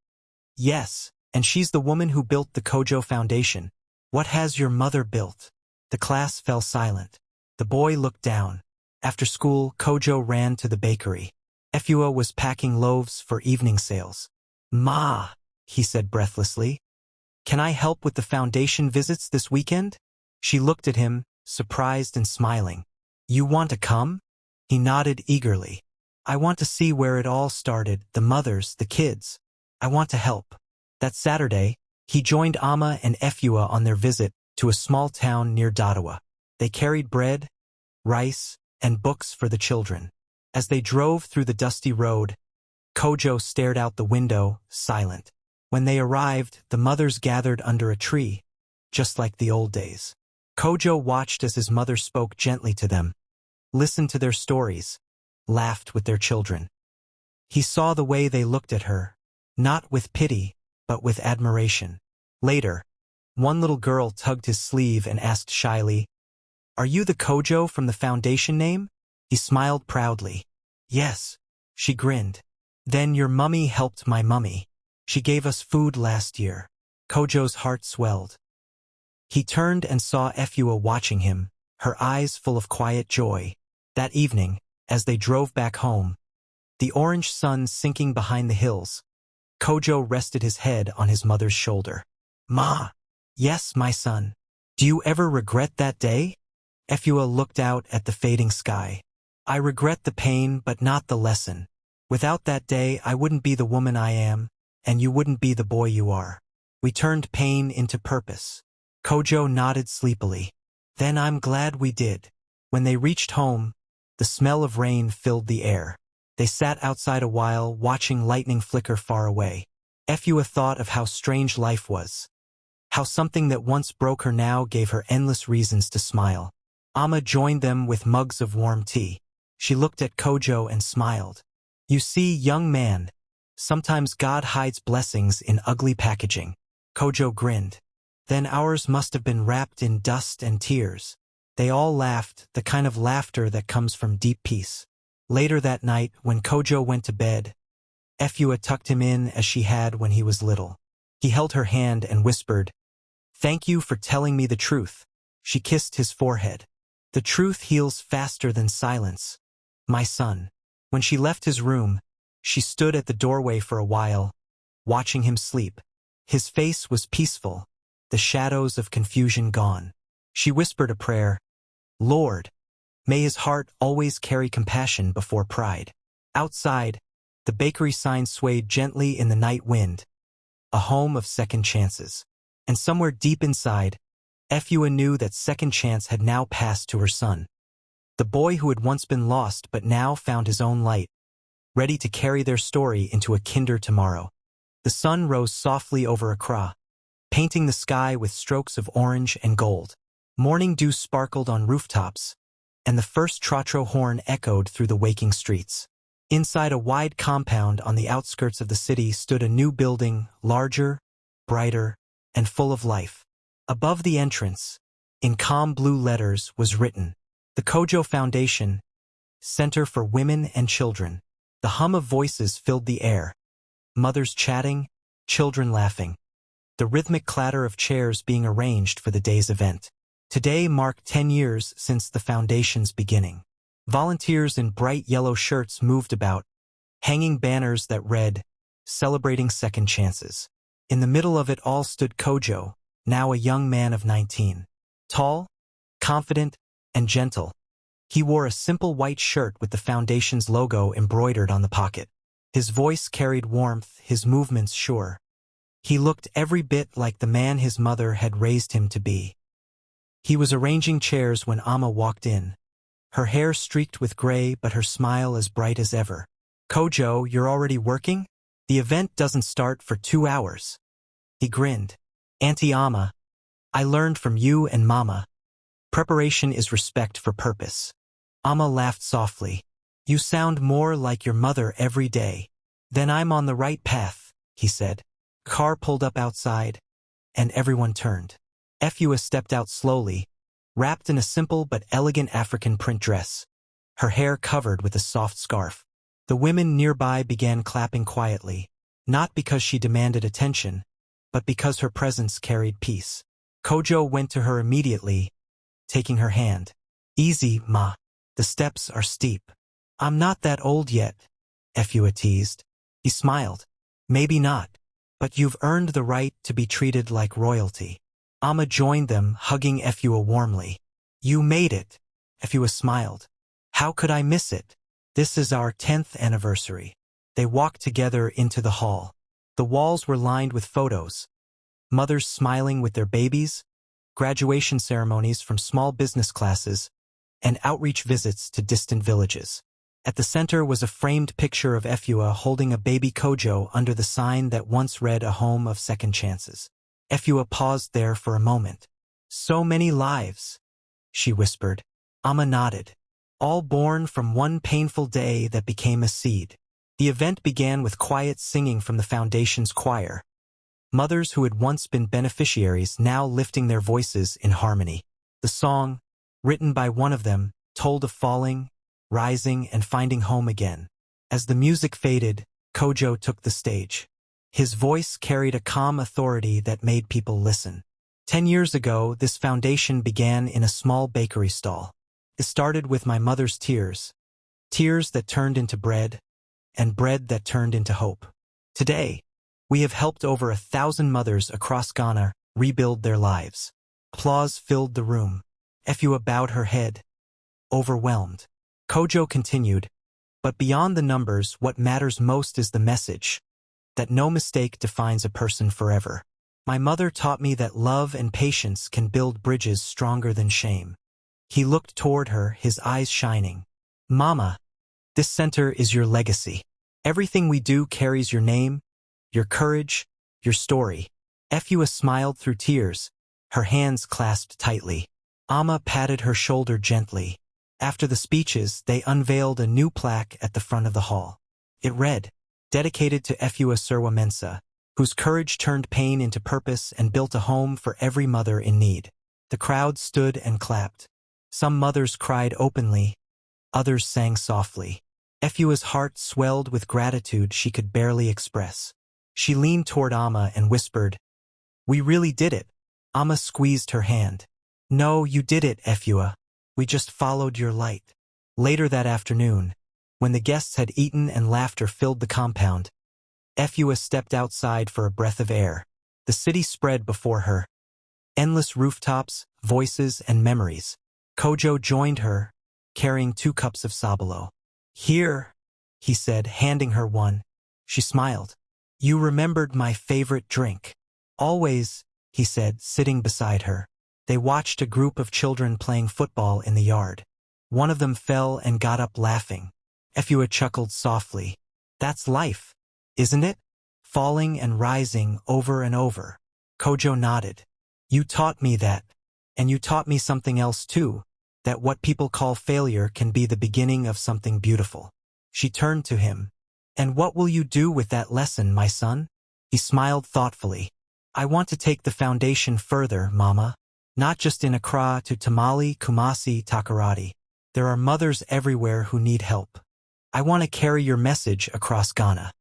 "Yes, and she's the woman who built the Kojo Foundation. What has your mother built?" The class fell silent. The boy looked down. After school, Kojo ran to the bakery. Efua was packing loaves for evening sales. "Ma," he said breathlessly, "can I help with the foundation visits this weekend?" She looked at him, surprised and smiling. "You want to come?" He nodded eagerly. "I want to see where it all started, the mothers, the kids. I want to help." That Saturday, he joined Amma and Efua on their visit to a small town near Dadawa. They carried bread, rice, and books for the children. As they drove through the dusty road, Kojo stared out the window, silent. When they arrived, the mothers gathered under a tree, just like the old days. Kojo watched as his mother spoke gently to them, listened to their stories, laughed with their children. He saw the way they looked at her, not with pity, but with admiration. Later, one little girl tugged his sleeve and asked shyly, "Are you the Kojo from the foundation name?" He smiled proudly. "Yes," she grinned. "Then your mummy helped my mummy. She gave us food last year." Kojo's heart swelled. He turned and saw Efua watching him, her eyes full of quiet joy. That evening, as they drove back home, the orange sun sinking behind the hills, Kojo rested his head on his mother's shoulder. "Ma." "Yes, my son. Do you ever regret that day?" Efua looked out at the fading sky. "I regret the pain, but not the lesson. Without that day, I wouldn't be the woman I am, and you wouldn't be the boy you are. We turned pain into purpose." Kojo nodded sleepily. "Then I'm glad we did." When they reached home, the smell of rain filled the air. They sat outside a while, watching lightning flicker far away. Efua thought of how strange life was. How something that once broke her now gave her endless reasons to smile. Amma joined them with mugs of warm tea. She looked at Kojo and smiled. "You see, young man, sometimes God hides blessings in ugly packaging." Kojo grinned. "Then ours must have been wrapped in dust and tears." They all laughed, the kind of laughter that comes from deep peace. Later that night, when Kojo went to bed, Efua tucked him in as she had when he was little. He held her hand and whispered, "Thank you for telling me the truth." She kissed his forehead. "The truth heals faster than silence, my son." When she left his room, she stood at the doorway for a while, watching him sleep. His face was peaceful, the shadows of confusion gone. She whispered a prayer, "Lord, may his heart always carry compassion before pride." Outside, the bakery sign swayed gently in the night wind, a home of second chances. And somewhere deep inside, Efua knew that second chance had now passed to her son. The boy who had once been lost but now found his own light, ready to carry their story into a kinder tomorrow. The sun rose softly over Accra, painting the sky with strokes of orange and gold. Morning dew sparkled on rooftops, and the first trotro horn echoed through the waking streets. Inside a wide compound on the outskirts of the city stood a new building, larger, brighter, and full of life. Above the entrance, in calm blue letters, was written, "The Kojo Foundation, Center for Women and Children." The hum of voices filled the air, mothers chatting, children laughing, the rhythmic clatter of chairs being arranged for the day's event. Today marked 10 years since the foundation's beginning. Volunteers in bright yellow shirts moved about, hanging banners that read, "Celebrating Second Chances." In the middle of it all stood Kojo, now a young man of 19. Tall, confident, and gentle. He wore a simple white shirt with the foundation's logo embroidered on the pocket. His voice carried warmth, his movements sure. He looked every bit like the man his mother had raised him to be. He was arranging chairs when Amma walked in, her hair streaked with gray but her smile as bright as ever. "Kojo, you're already working? The event doesn't start for 2 hours. He grinned. "Auntie Amma, I learned from you and Mama. Preparation is respect for purpose." Amma laughed softly. "You sound more like your mother every day." "Then I'm on the right path," he said. Car pulled up outside, and everyone turned. Efua stepped out slowly, wrapped in a simple but elegant African print dress, her hair covered with a soft scarf. The women nearby began clapping quietly, not because she demanded attention, but because her presence carried peace. Kojo went to her immediately, taking her hand. "Easy, Ma. The steps are steep." "I'm not that old yet," Efua teased. He smiled. "Maybe not, but you've earned the right to be treated like royalty." Amma joined them, hugging Efua warmly. "You made it," Efua smiled. "How could I miss it? This is our 10th anniversary." They walked together into the hall. The walls were lined with photos, mothers smiling with their babies, graduation ceremonies from small business classes, and outreach visits to distant villages. At the center was a framed picture of Efua holding a baby Kojo under the sign that once read "A Home of Second Chances." Efua paused there for a moment. "So many lives," she whispered. Amma nodded. "All born from one painful day that became a seed." The event began with quiet singing from the foundation's choir, mothers who had once been beneficiaries now lifting their voices in harmony. The song, written by one of them, told of falling, rising, and finding home again. As the music faded, Kojo took the stage. His voice carried a calm authority that made people listen. 10 years ago, this foundation began in a small bakery stall. It started with my mother's tears, tears that turned into bread, and bread that turned into hope. Today, we have helped over 1,000 mothers across Ghana rebuild their lives. Applause filled the room. Efua bowed her head, overwhelmed. Kojo continued, but beyond the numbers, what matters most is the message, that no mistake defines a person forever. My mother taught me that love and patience can build bridges stronger than shame. He looked toward her, his eyes shining. Mama, this center is your legacy. Everything we do carries your name, your courage, your story. Efua smiled through tears, her hands clasped tightly. Amma patted her shoulder gently. After the speeches, they unveiled a new plaque at the front of the hall. It read, dedicated to Efua Serwa Mensah, whose courage turned pain into purpose and built a home for every mother in need. The crowd stood and clapped. Some mothers cried openly, others sang softly. Efua's heart swelled with gratitude she could barely express. She leaned toward Amma and whispered, "We really did it." Amma squeezed her hand. "No, you did it, Efua. We just followed your light." Later that afternoon, when the guests had eaten and laughter filled the compound, Efua stepped outside for a breath of air. The city spread before her. Endless rooftops, voices, and memories. Kojo joined her, carrying 2 cups of sabalo. "Here," he said, handing her one. She smiled. "You remembered my favorite drink." "Always," he said, sitting beside her. They watched a group of children playing football in the yard. One of them fell and got up laughing. Efua chuckled softly. "That's life, isn't it? Falling and rising over and over." Kojo nodded. "You taught me that. And you taught me something else too, that what people call failure can be the beginning of something beautiful." She turned to him. "And what will you do with that lesson, my son?" He smiled thoughtfully. "I want to take the foundation further, Mama. Not just in Accra to Tamale, Kumasi, Takoradi. There are mothers everywhere who need help. I want to carry your message across Ghana."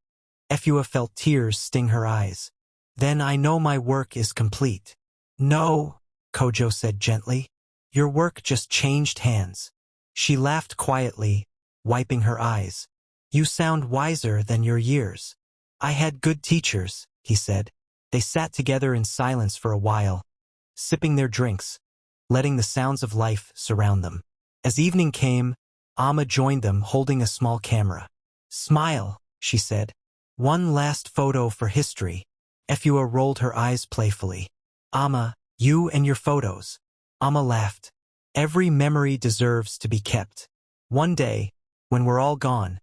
Efua felt tears sting her eyes. "Then I know my work is complete." "No," Kojo said gently. "Your work just changed hands." She laughed quietly, wiping her eyes. "You sound wiser than your years." "I had good teachers," he said. They sat together in silence for a while, sipping their drinks, letting the sounds of life surround them. As evening came, Amma joined them holding a small camera. "Smile," she said. "One last photo for history." Efua rolled her eyes playfully. "Amma, you and your photos." Amma laughed. "Every memory deserves to be kept. One day, when we're all gone,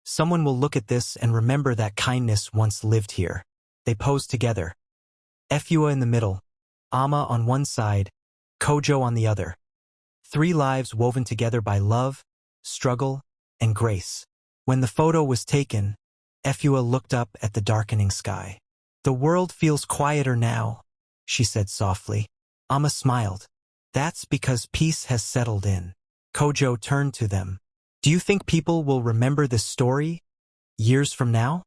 someone will look at this and remember that kindness once lived here." They posed together. Efua in the middle, Amma on one side, Kojo on the other. 3 lives woven together by love, struggle, and grace. When the photo was taken, Efua looked up at the darkening sky. "The world feels quieter now," she said softly. Amma smiled. "That's because peace has settled in." Kojo turned to them. "Do you think people will remember this story years from now?"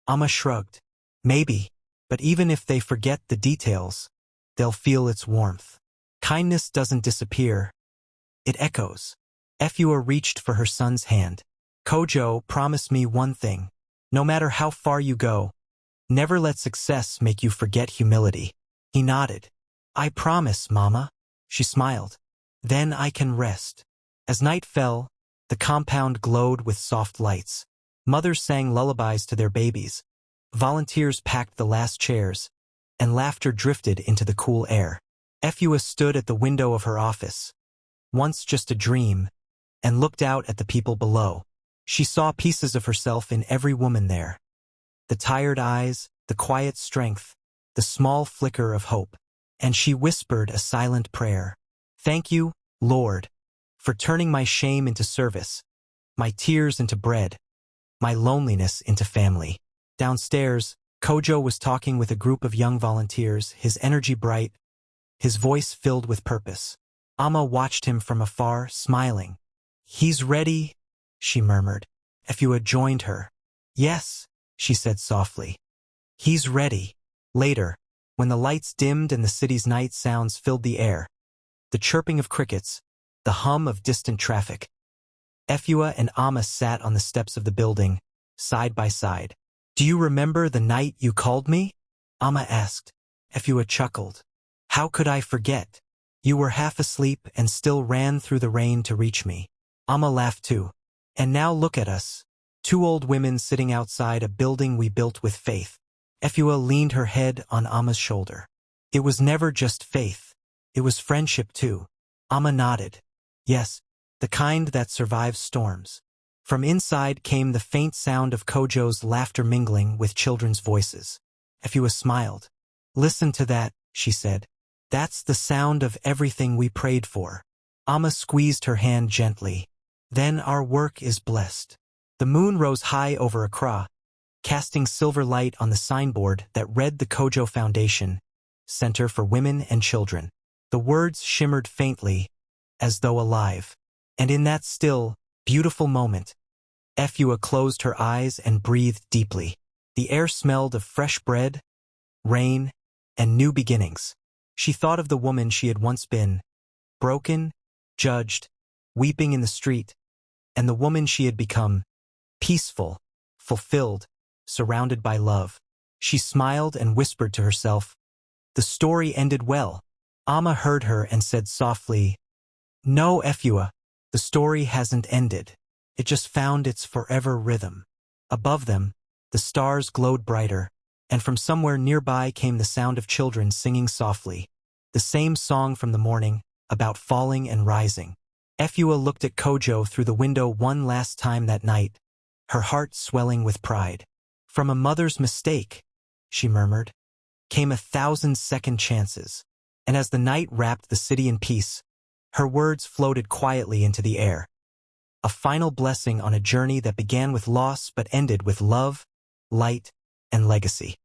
Amma shrugged. "Maybe, but even if they forget the details, they'll feel its warmth. Kindness doesn't disappear. It echoes." Efua reached for her son's hand. "Kojo, promise me one thing. No matter how far you go, never let success make you forget humility." He nodded. "I promise, Mama." She smiled. "Then I can rest." As night fell, the compound glowed with soft lights. Mothers sang lullabies to their babies. Volunteers packed the last chairs, and laughter drifted into the cool air. Efua stood at the window of her office, once just a dream, and looked out at the people below. She saw pieces of herself in every woman there. The tired eyes, the quiet strength, the small flicker of hope. And she whispered a silent prayer. "Thank you, Lord, for turning my shame into service, my tears into bread, my loneliness into family." Downstairs, Kojo was talking with a group of young volunteers, his energy bright, his voice filled with purpose. Amma watched him from afar, smiling. "He's ready," she murmured. Efua joined her. "Yes," she said softly. "He's ready." Later, when the lights dimmed and the city's night sounds filled the air. The chirping of crickets, the hum of distant traffic. Efua and Amma sat on the steps of the building, side by side. "Do you remember the night you called me?" Amma asked. Efua chuckled. "How could I forget? You were half asleep and still ran through the rain to reach me." Amma laughed too. "And now look at us. Two old women sitting outside a building we built with faith." Efua leaned her head on Amma's shoulder. "It was never just faith. It was friendship too." Amma nodded. "Yes, the kind that survives storms." From inside came the faint sound of Kojo's laughter mingling with children's voices. Efua smiled. "Listen to that," she said. "That's the sound of everything we prayed for." Amma squeezed her hand gently. "Then our work is blessed." The moon rose high over Accra, casting silver light on the signboard that read the Kojo Foundation, Center for Women and Children. The words shimmered faintly, as though alive. And in that still, beautiful moment, Efua closed her eyes and breathed deeply. The air smelled of fresh bread, rain, and new beginnings. She thought of the woman she had once been, broken, judged, weeping in the street, and the woman she had become, peaceful, fulfilled, surrounded by love. She smiled and whispered to herself, "The story ended well." Amma heard her and said softly, "No, Efua, the story hasn't ended. It just found its forever rhythm." Above them, the stars glowed brighter, and from somewhere nearby came the sound of children singing softly. The same song from the morning, about falling and rising. Efua looked at Kojo through the window one last time that night, her heart swelling with pride. "From a mother's mistake," she murmured, "came 1,000 second chances." And as the night wrapped the city in peace, her words floated quietly into the air. A final blessing on a journey that began with loss but ended with love, light, and legacy.